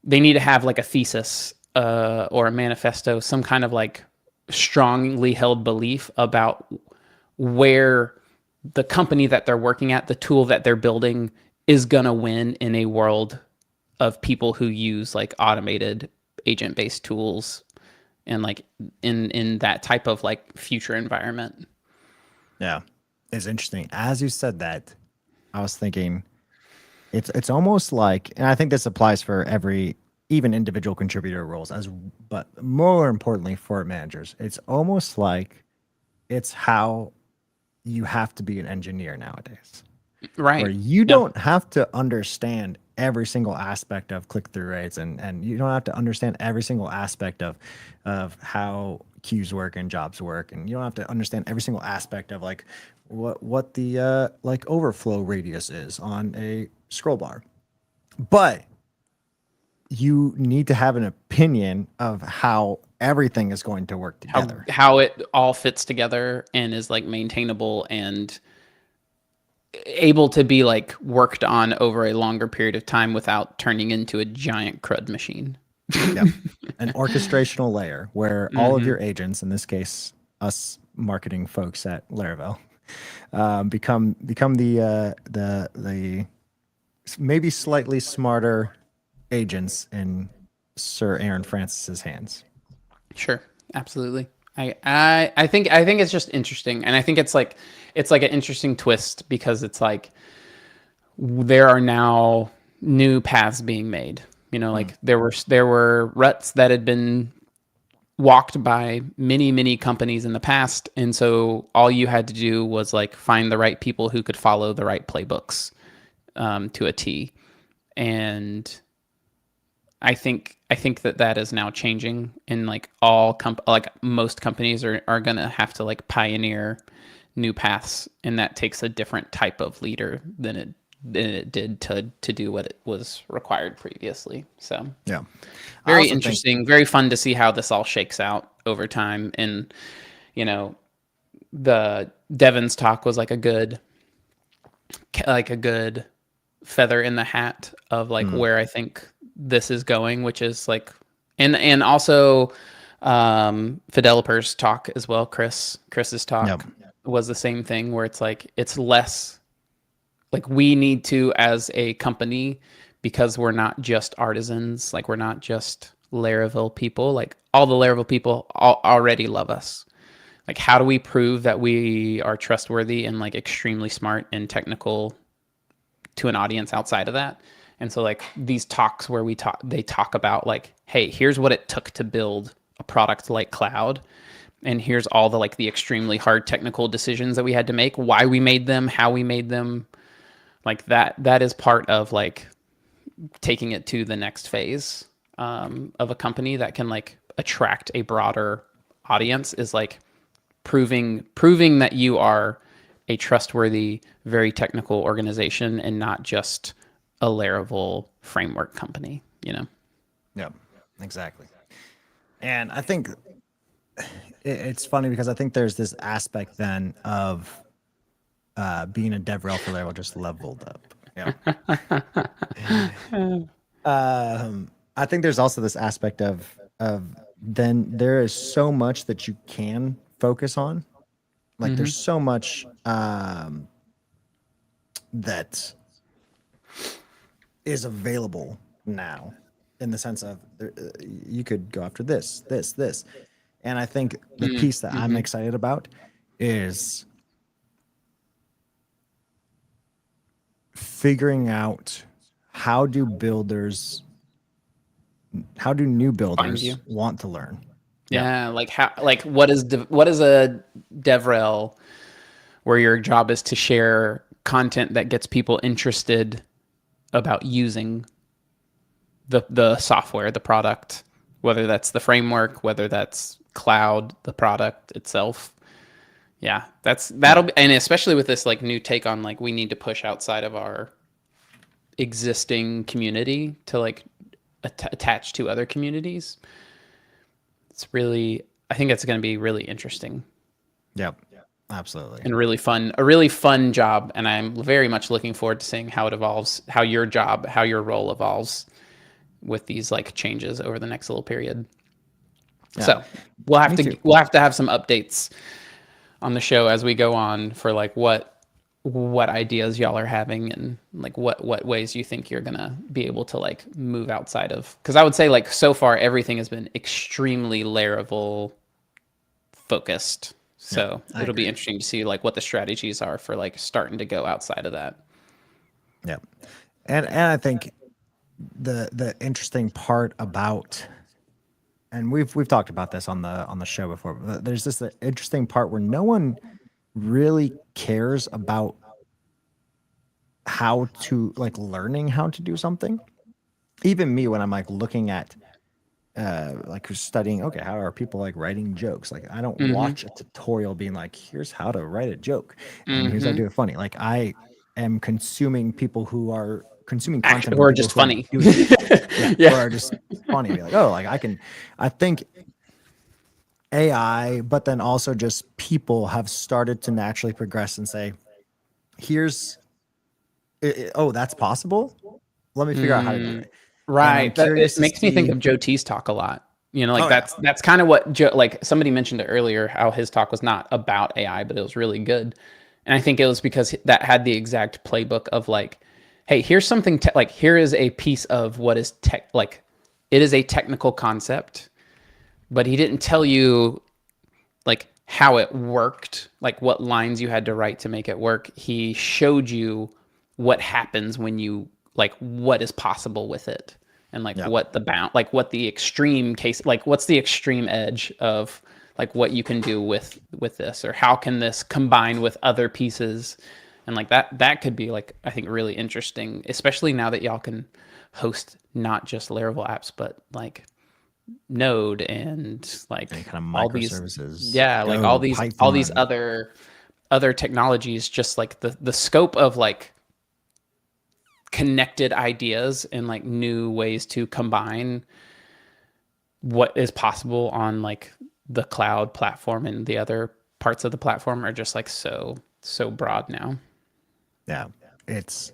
they need to have like a thesis or a manifesto, some kind of like strongly held belief about where the company that they're working at, the tool that they're building, is gonna win in a world of people who use like automated agent-based tools and like in that type of like future environment. Yeah. It's interesting. As you said that, I was thinking it's almost like, and I think this applies for every even individual contributor roles as, but more importantly for managers, it's almost like it's how you have to be an engineer nowadays, where Right. you Yeah. don't have to understand every single aspect of click-through rates, and you don't have to understand every single aspect of how queues work and jobs work, and you don't have to understand every single aspect of like what the like overflow radius is on a scroll bar. But you need to have an opinion of how everything is going to work how together. how it all fits together and is like maintainable and able to be like worked on over a longer period of time without turning into a giant crud machine. Yep. An orchestrational layer where all of Hmm. your agents, in this case, us marketing folks at Laravel, become the maybe slightly smarter agents in Sir Aaron Francis's hands. Sure, absolutely. I think it's just interesting, and I think it's like an interesting twist because it's like there are now new paths being made. You know, Mm. like there were ruts that had been walked by many many companies in the past, and so all you had to do was like find the right people who could follow the right playbooks to a T. And I think that is now changing, and like like most companies are gonna have to like pioneer new paths, and that takes a different type of leader than it did to do what it was required previously. So Yeah. I very also think, interesting, very fun to see how this all shakes out over time. And you know, the Devin's talk was like a good feather in the hat of like mm, where I think this is going, which is like, and also Fideloper's talk as well. Chris's yep. talk was the same thing where it's like it's less like we need to as a company, because we're not just artisans, like we're not just Laravel people, like all the Laravel people already love us. Like, how do we prove that we are trustworthy and like extremely smart and technical to an audience outside of that? And so like these talks where they talk about like, hey, here's what it took to build a product like Cloud, and here's all the like the extremely hard technical decisions that we had to make, why we made them, how we made them. Like that is part of like taking it to the next phase of a company that can like attract a broader audience, is like proving that you are a trustworthy, very technical organization and not just a Laravel framework company, you know? Yep, exactly. And I think it's funny because I think there's this aspect then of being a DevRel for Laravel just leveled up. Yeah. I think there's also this aspect of then there is so much that you can focus on. Like Mm-hmm. there's so much that is available now, in the sense of you could go after this, and I think the piece that I'm Mm-hmm. excited about is figuring out how do builders how do new Find builders you. want to learn. Yeah. Yeah, like how, like what is a DevRel where your job is to share content that gets people interested about using the software, the product, whether that's the framework, whether that's cloud, the product itself. Yeah, Yeah. that'll be, and especially with this like new take on like we need to push outside of our existing community to like attach to other communities. It's really, I think it's going to be really interesting Yep. Absolutely. and really fun, a really fun job. And I'm very much looking forward to seeing how it evolves, how your job, how your role evolves with these like changes over the next little period. Yeah. So we'll have Me too. to have some updates on the show as we go on for like what ideas y'all are having and like what ways you think you're gonna be able to like move outside of, because I would say like so far everything has been extremely Laravel focused, Yeah. so I it'll be agree. interesting to see like what the strategies are for like starting to go outside of that. Yep. And I think the interesting part about, and we've talked about this on the show before, but there's this interesting part where no one really cares about how to like learning how to do something. Even me, when I'm like looking at like studying, okay, how are people like writing jokes? Like I don't Mm-hmm. watch a tutorial being like, here's how to write a joke and here's how to Mm-hmm. do it funny. Like I am consuming people who are consuming content from Or people just who are funny. doing it. Yeah, Yeah. or are just funny. Be like, oh, like I think AI, but then also just people have started to naturally progress and say, here's oh, that's possible. Let me figure out how to do Mm, it. And I'm right. That it curious to makes me think see. of Joe T's talk a lot. You know, like Oh yeah. that's kind of what Joe, like somebody mentioned it earlier, how his talk was not about AI, but it was really good. And I think it was because that had the exact playbook of like, hey, here's something like here is a piece of what is tech, like it is a technical concept, but he didn't tell you like how it worked, like what lines you had to write to make it work. He showed you what happens when you like what is possible with it, and like Yeah. what the bound, like what the extreme case, like what's the extreme edge of like what you can do with this, or how can this combine with other pieces, and like that could be like I think really interesting, especially now that y'all can host not just Laravel apps, but like Node and Any like kind of all these, microservices, yeah, like Go, all these Python. other technologies, just like the scope of like connected ideas and like new ways to combine what is possible on like the cloud platform and the other parts of the platform are just like so broad now. Yeah. It's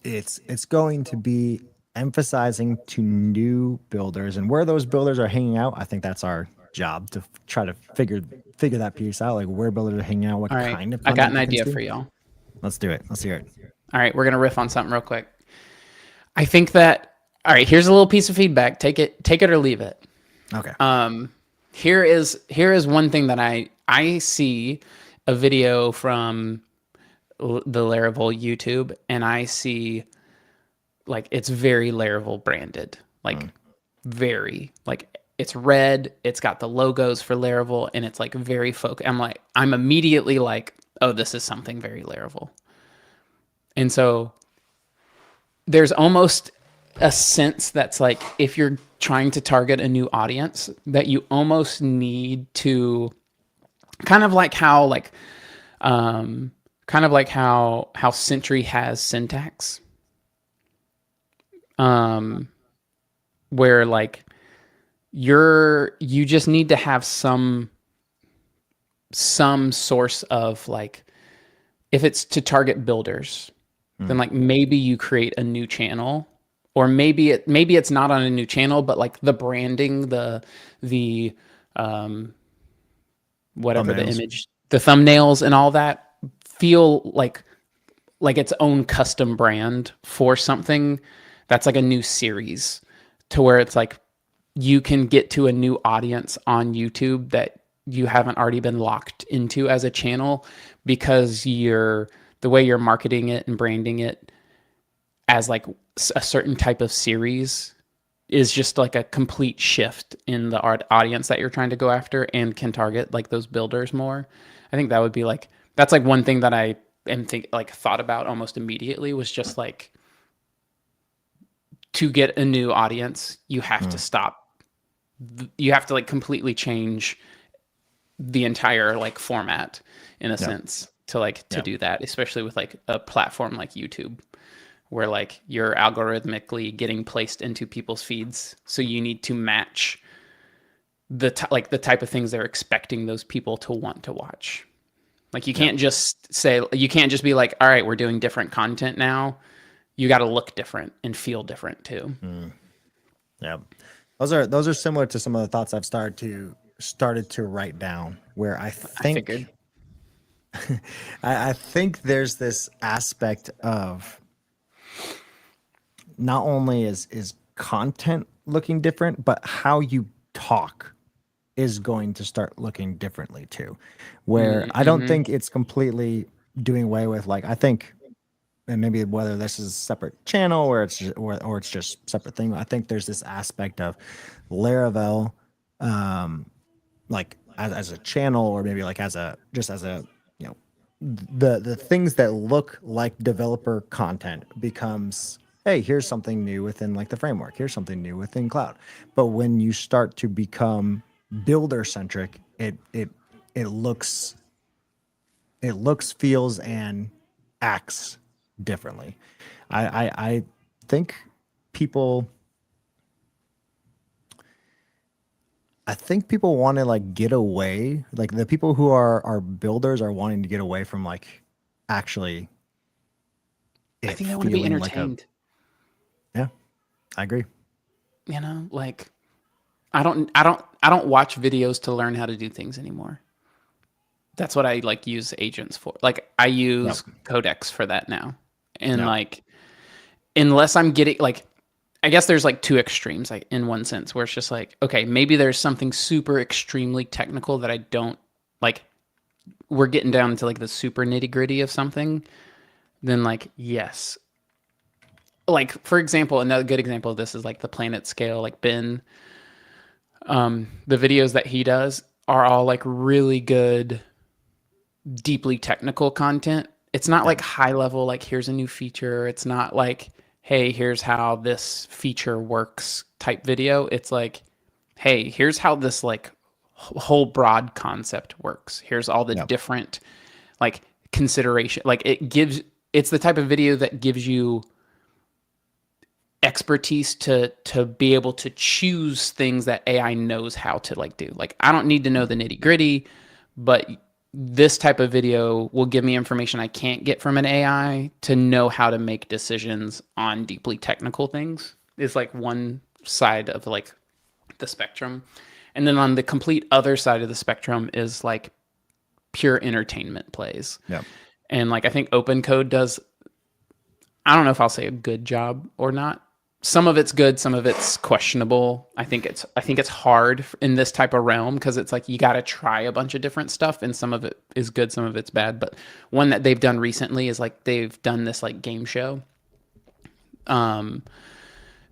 it's going to be emphasizing to new builders, and where those builders are hanging out. I think that's our job to try to figure that piece out, like where builders are hanging out, what All right, kind of I got content an they idea for consume. y'all. Let's do it. Let's hear it. All right, we're gonna riff on something real quick. I think that All right, here's a little piece of feedback. Take it or leave it. Okay. Um, here is one thing that I see a video from the Laravel YouTube, and I see like it's very Laravel branded, like Mm. very like it's red. It's got the logos for Laravel, and it's like very focused. I'm immediately like, oh, this is something very Laravel, and so there's almost a sense that's like if you're trying to target a new audience that you almost need to kind of like how like kind of like how Sentry has syntax, um where like you just need to have some source of like if it's to target builders, then Mm. like maybe you create a new channel, or maybe it's not on a new channel, but like the branding, the um whatever the Thumbnails. image, the thumbnails and all that feel like its own custom brand for something that's like a new series, to where it's like you can get to a new audience on YouTube that you haven't already been locked into as a channel, because the way you're marketing it and branding it as like a certain type of series is just like a complete shift in the art audience that you're trying to go after, and can target like those builders more. I think that would be like that's like one thing that I am think like thought about almost immediately, was just like to get a new audience, you have to Mm. stop. You have to like completely change the entire like format in a Yep. sense to like to Yep. do that, especially with like a platform like YouTube, where like you're algorithmically getting placed into people's feeds, so you need to match like the type of things they're expecting those people to want to watch. Like Yep. you can't just be like, all right, we're doing different content now. You got to look different and feel different too. Mm. Yep. Those are similar to some of the thoughts I've started to write down. Where I I figured. think I think there's this aspect of not only is content looking different, but how you talk is going to start looking differently too. Where I don't Mm-hmm. think it's completely doing away with, like, I think, and maybe whether this is a separate channel or or it's just separate thing. I think there's this aspect of Laravel, like as a channel, or maybe like as a just as a you know the things that look like developer content becomes, hey, here's something new within like the framework, here's something new within cloud. But when you start to become builder centric, it looks, feels, and acts differently. I think people I think people want to like get away, like the people who are builders are wanting to get away from like actually I it think they want to be feeling like a, entertained. yeah, I agree. You know, like I don't watch videos to learn how to do things anymore. That's what I like use agents for. Like I Yep. use Codex for that now. And Yep. like unless I'm getting like I guess there's like two extremes, like in one sense, where it's just like, okay, maybe there's something super extremely technical that I don't like, we're getting down into like the super nitty-gritty of something, then like yes. Like for example, another good example of this is like the planet scale, like Ben, the videos that he does are all like really good, deeply technical content. It's not Yep. like high level, like here's a new feature. It's not like, hey, here's how this feature works type video. It's like, hey, here's how this like whole broad concept works. Here's all the Yep. different like consideration. Like it's the type of video that gives you expertise to be able to choose things that AI knows how to like do. Like I don't need to know the nitty gritty, but this type of video will give me information I can't get from an AI to know how to make decisions on deeply technical things. Is like one side of like the spectrum. And then on the complete other side of the spectrum is like pure entertainment plays. Yep. And like I think open code does, I don't know if I'll say a good job or not, some of it's good, some of it's questionable. I think it's hard in this type of realm because it's like you got to try a bunch of different stuff, and some of it is good, some of it's bad. But one that they've done recently is like they've done this like game show, um,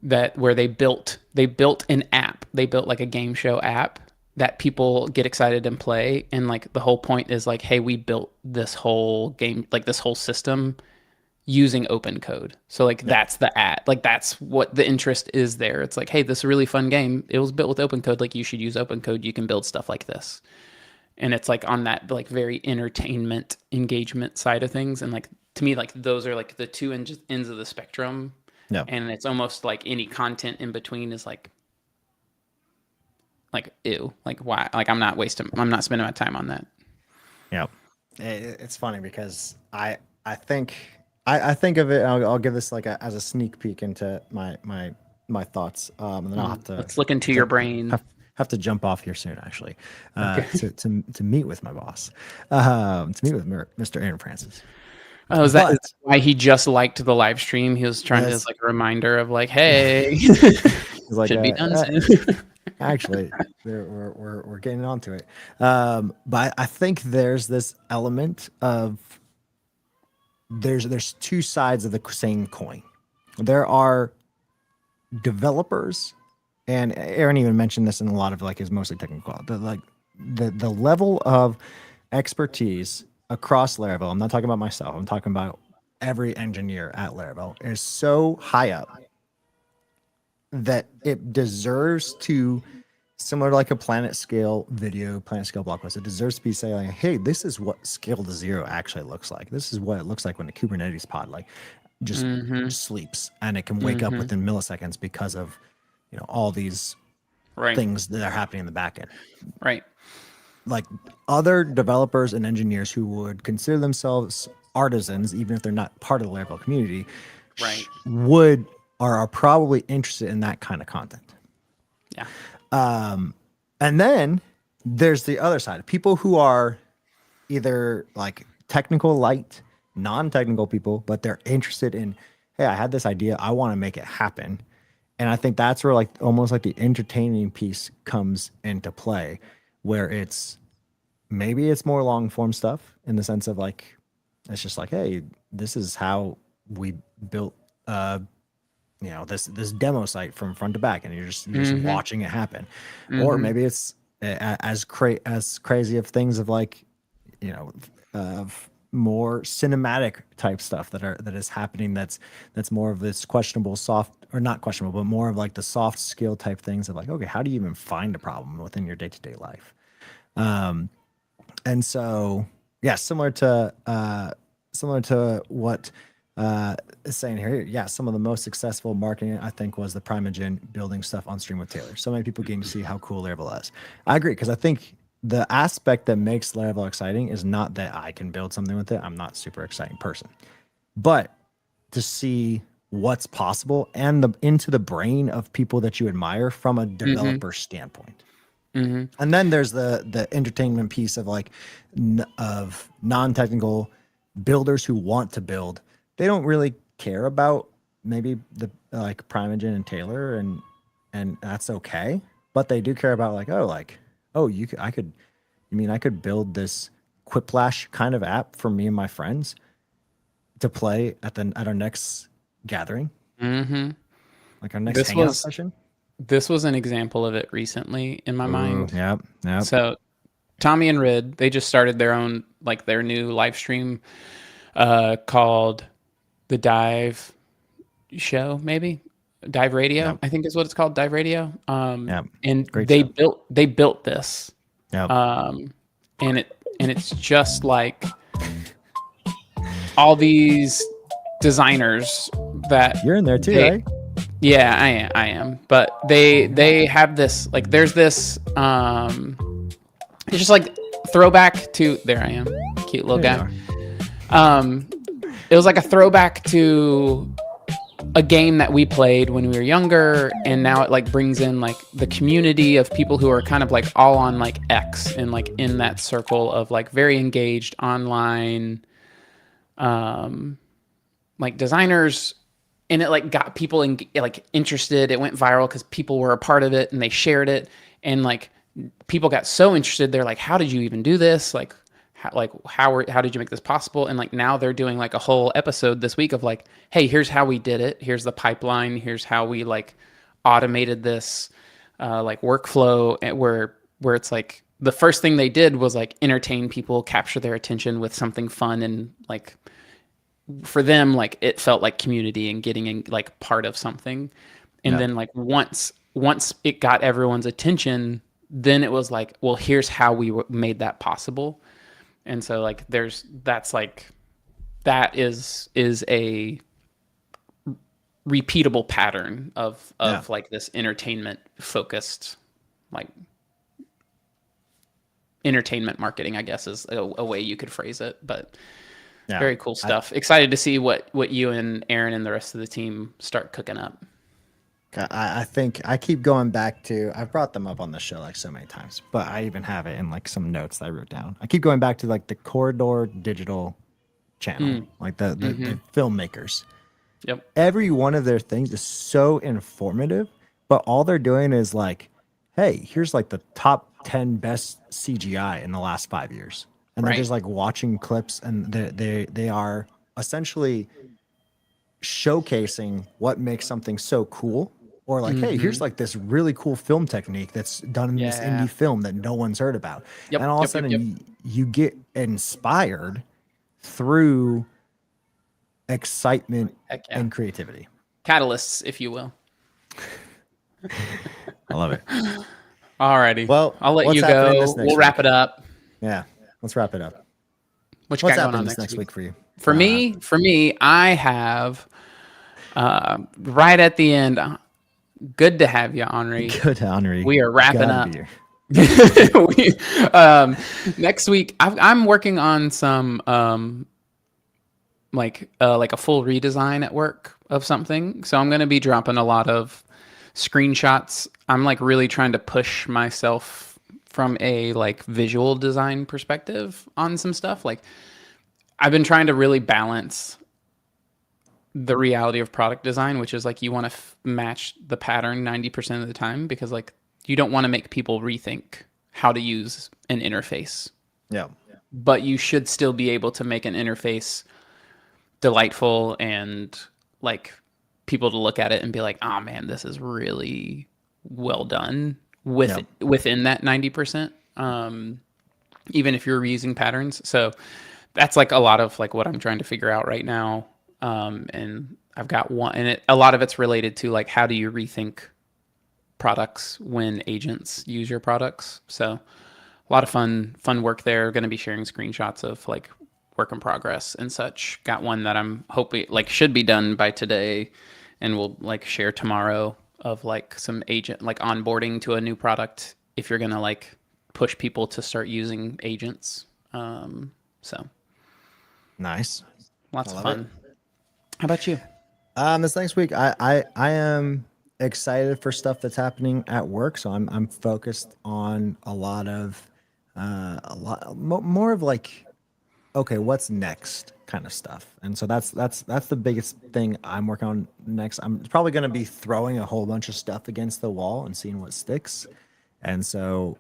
that where they built an app, they built like a game show app that people get excited and play, and like the whole point is like, hey, we built this whole game, like this whole system using open code. So like Yeah. that's the ad. Like that's what the interest is there. It's like, hey, this is a really fun game. It was built with open code. Like you should use open code. You can build stuff like this. And it's like on that like very entertainment engagement side of things. And like to me, like those are like the two ends of the spectrum. Yeah. And it's almost like any content in between is like ew. Like why? Like I'm not spending my time on that. Yeah. It's funny because I think I think of it. I'll give this like as a sneak peek into my thoughts, and then I'll Let's look into your to brain. have to jump off here soon, actually, Okay. to meet with my boss, to meet with Mr. Aaron Francis. Oh, is But that why he just liked the live stream? He was trying to as yes, like a reminder of like, hey, it's like should be done soon. actually, we're getting onto it. But I think there's this element of there's two sides of the same coin. There are developers, and Aaron even mentioned this in a lot of like his mostly technical. The level of expertise across Laravel. I'm not talking about myself. I'm talking about every engineer at Laravel is so high up that it deserves to, similar to like a planet scale video, planet scale blog post, it deserves to be saying, like, hey, this is what scale to zero actually looks like. This is what it looks like when a Kubernetes pod like just Mm-hmm. sleeps and it can wake up Mm-hmm. within milliseconds because of all these Right. things that are happening in the back end. Right. Like other developers and engineers who would consider themselves artisans, even if they're not part of the Laravel community, Right. would or are probably interested in that kind of content. Yeah. And then there's the other side, people who are either like technical light, non-technical people, but they're interested in, hey, I had this idea, I want to make it happen. And I think that's where like almost like the entertaining piece comes into play, where it's maybe it's more long form stuff in the sense of like it's just like, hey, this is how we built this demo site from front to back, and you're just Mm-hmm. watching it happen. Or Mm-hmm. maybe it's as crazy of things of like of more cinematic type stuff that is happening that's more of this questionable soft, or not questionable, but more of like the soft skill type things of like, okay, how do you even find a problem within your day-to-day life? And so yeah, similar to what is saying here. Yeah, some of the most successful marketing I think was the Primogen building stuff on stream with Taylor. So many people getting to see how cool Laravel is. I agree, because I think the aspect that makes Laravel exciting is not that I can build something with it. I'm not a super exciting person, but to see what's possible and into the brain of people that you admire from a developer standpoint. Mm-hmm. And then there's the entertainment piece of like of non-technical builders who want to build. They don't really care about maybe the like Primogen and Taylor, and that's okay. But they do care about like, I could build this Quiplash kind of app for me and my friends to play at our next gathering, Mm-hmm. like our next This hangout was session. this was an example of it recently in my Ooh, mind. yep, yep, So Tommy and Rid, they just started their own like their new live stream called the Dive Show, maybe Dive Radio, yep, I think is what it's called, Dive Radio. yep. And Great they show. built this, Yep. and it's just like all these designers that You're in there too, they, right? yeah, I am, but they have this like there's this it's just like throwback to there I am, cute little There you guy. are. It was like a throwback to a game that we played when we were younger, and now it like brings in like the community of people who are kind of like all on like X and like in that circle of like very engaged online like designers, and it like got people like interested. It went viral because people were a part of it and they shared it, and like people got so interested. They're like, "How did you even do this? How did you make this possible?" And like now they're doing like a whole episode this week of like, "Hey, here's how we did it. Here's the pipeline. Here's how we like automated this like workflow where it's like the first thing they did was like entertain people, capture their attention with something fun and like for them like it felt like community and getting in like part of something. And Yeah. then like once it got everyone's attention, then it was like, well, here's how we made that possible. And so like that's like that is a repeatable pattern of Yeah. like this entertainment focused like entertainment marketing, I guess is a way you could phrase it. But Yeah. very cool stuff. Excited to see what you and Aaron and the rest of the team start cooking up. I think I keep going back to, I've brought them up on the show like so many times, but I even have it in like some notes that I wrote down. I keep going back to like the Corridor Digital channel, like the filmmakers. Yep. Every one of their things is so informative, but all they're doing is like, hey, here's like the top 10 best CGI in the last 5 years. And they're Right. just like watching clips, and they are essentially showcasing what makes something so cool, or like, hey, here's like this really cool film technique that's done in this Yeah. indie film that no one's heard about. Yep. And all of a Yep. Yep. sudden Yep. you get inspired through excitement Heck yeah. and creativity. Catalysts, if you will. I love it. Alrighty. Well, I'll let what's you happening go. this next We'll wrap week? it up. Yeah, let's wrap it up. What you What's got going happening on this next next week for you? For me, I have right at the end. Good to have you, Henri. Good, Henri. We are wrapping Gotta up. be here. Next week, I'm working on some like a full redesign at work of something. So I'm going to be dropping a lot of screenshots. I'm like really trying to push myself from a like visual design perspective on some stuff. Like I've been trying to really balance the reality of product design, which is like you want to match the pattern 90% of the time because like you don't want to make people rethink how to use an interface, Yeah. but you should still be able to make an interface delightful and like people to look at it and be like, oh man, this is really well done within that 90%. Even if you're reusing patterns. So that's like a lot of like what I'm trying to figure out right now. And I've got one, and a lot of it's related to like, how do you rethink products when agents use your products? So a lot of fun work there. Going to be sharing screenshots of like work in progress and such. Got one that I'm hoping like should be done by today, and we'll like share tomorrow of like some agent like onboarding to a new product if you're gonna like push people to start using agents. So Nice. lots of fun. How about you? This next week, I am excited for stuff that's happening at work. So I'm focused on a lot more of like, okay, what's next kind of stuff. And so that's the biggest thing I'm working on next. I'm probably going to be throwing a whole bunch of stuff against the wall and seeing what sticks. And so,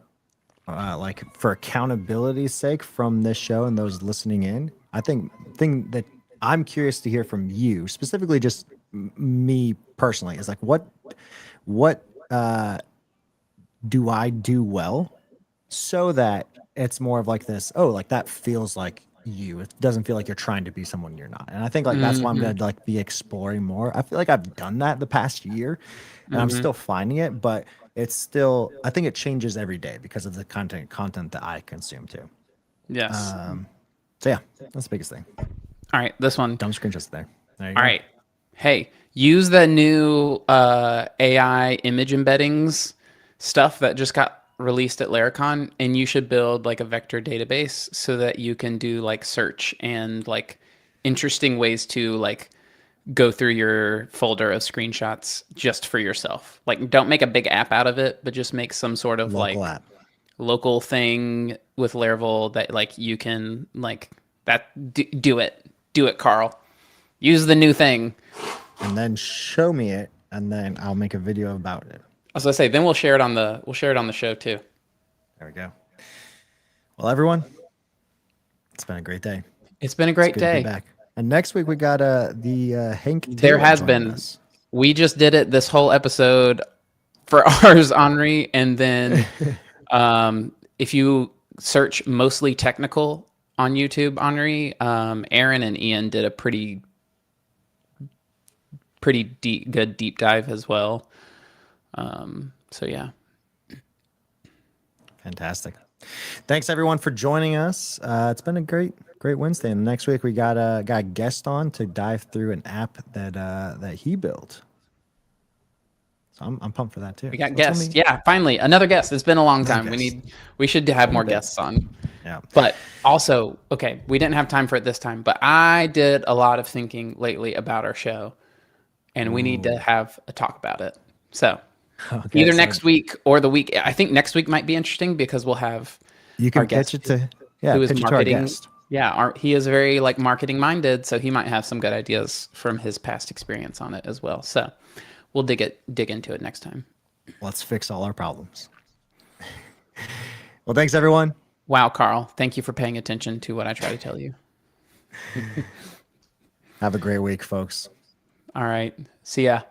like for accountability's sake from this show and those listening in, I think thing that I'm curious to hear from you, specifically just me personally, is like what do I do well so that it's more of like this, oh, like that feels like you. It doesn't feel like you're trying to be someone you're not. And I think like that's why I'm gonna like be exploring more. I feel like I've done that the past year and I'm still finding it, but it's still, I think it changes every day because of the content that I consume too. Yes. So yeah, that's the biggest thing. All right, this one. Dumb screenshots there. There you All go. right. Hey, use the new AI image embeddings stuff that just got released at Laracon, and you should build like a vector database so that you can do like search and like interesting ways to like go through your folder of screenshots just for yourself. Like don't make a big app out of it, but just make some sort of Local like app. local thing with Laravel that like you can like that do it. Do it, Carl. Use the new thing. and then show me it, and then I'll make a video about it. I was gonna say, then we'll share it on the show too. There we go. Well, everyone, it's been a great day. It's been a It's great good to be day. back. And next week we got the Hank Taylor There has joining been. us. We just did it this whole episode for ours, Henri, and then if you search mostly technical on YouTube, Henri, Aaron and Ian did a pretty good deep dive as well. So yeah. Fantastic. Thanks everyone for joining us. It's been a great Wednesday. And next week we got a guest on to dive through an app that he built. So I'm pumped for that too. We got So guests. Yeah, finally another guest. It's been a long time. guest. We should have more guests on. Yeah. But also, okay, we didn't have time for it this time, but I did a lot of thinking lately about our show, and we need to have a talk about it. So Okay, either so next week or the week. I think next week might be interesting because we'll have you can our guest pitch it to who is pitch it to our marketing. guest. Yeah, he is very like marketing minded, so he might have some good ideas from his past experience on it as well. So we'll dig into it next time. Let's fix all our problems. Well, thanks everyone. Wow, Carl, thank you for paying attention to what I try to tell you. Have a great week, folks. All right, see ya.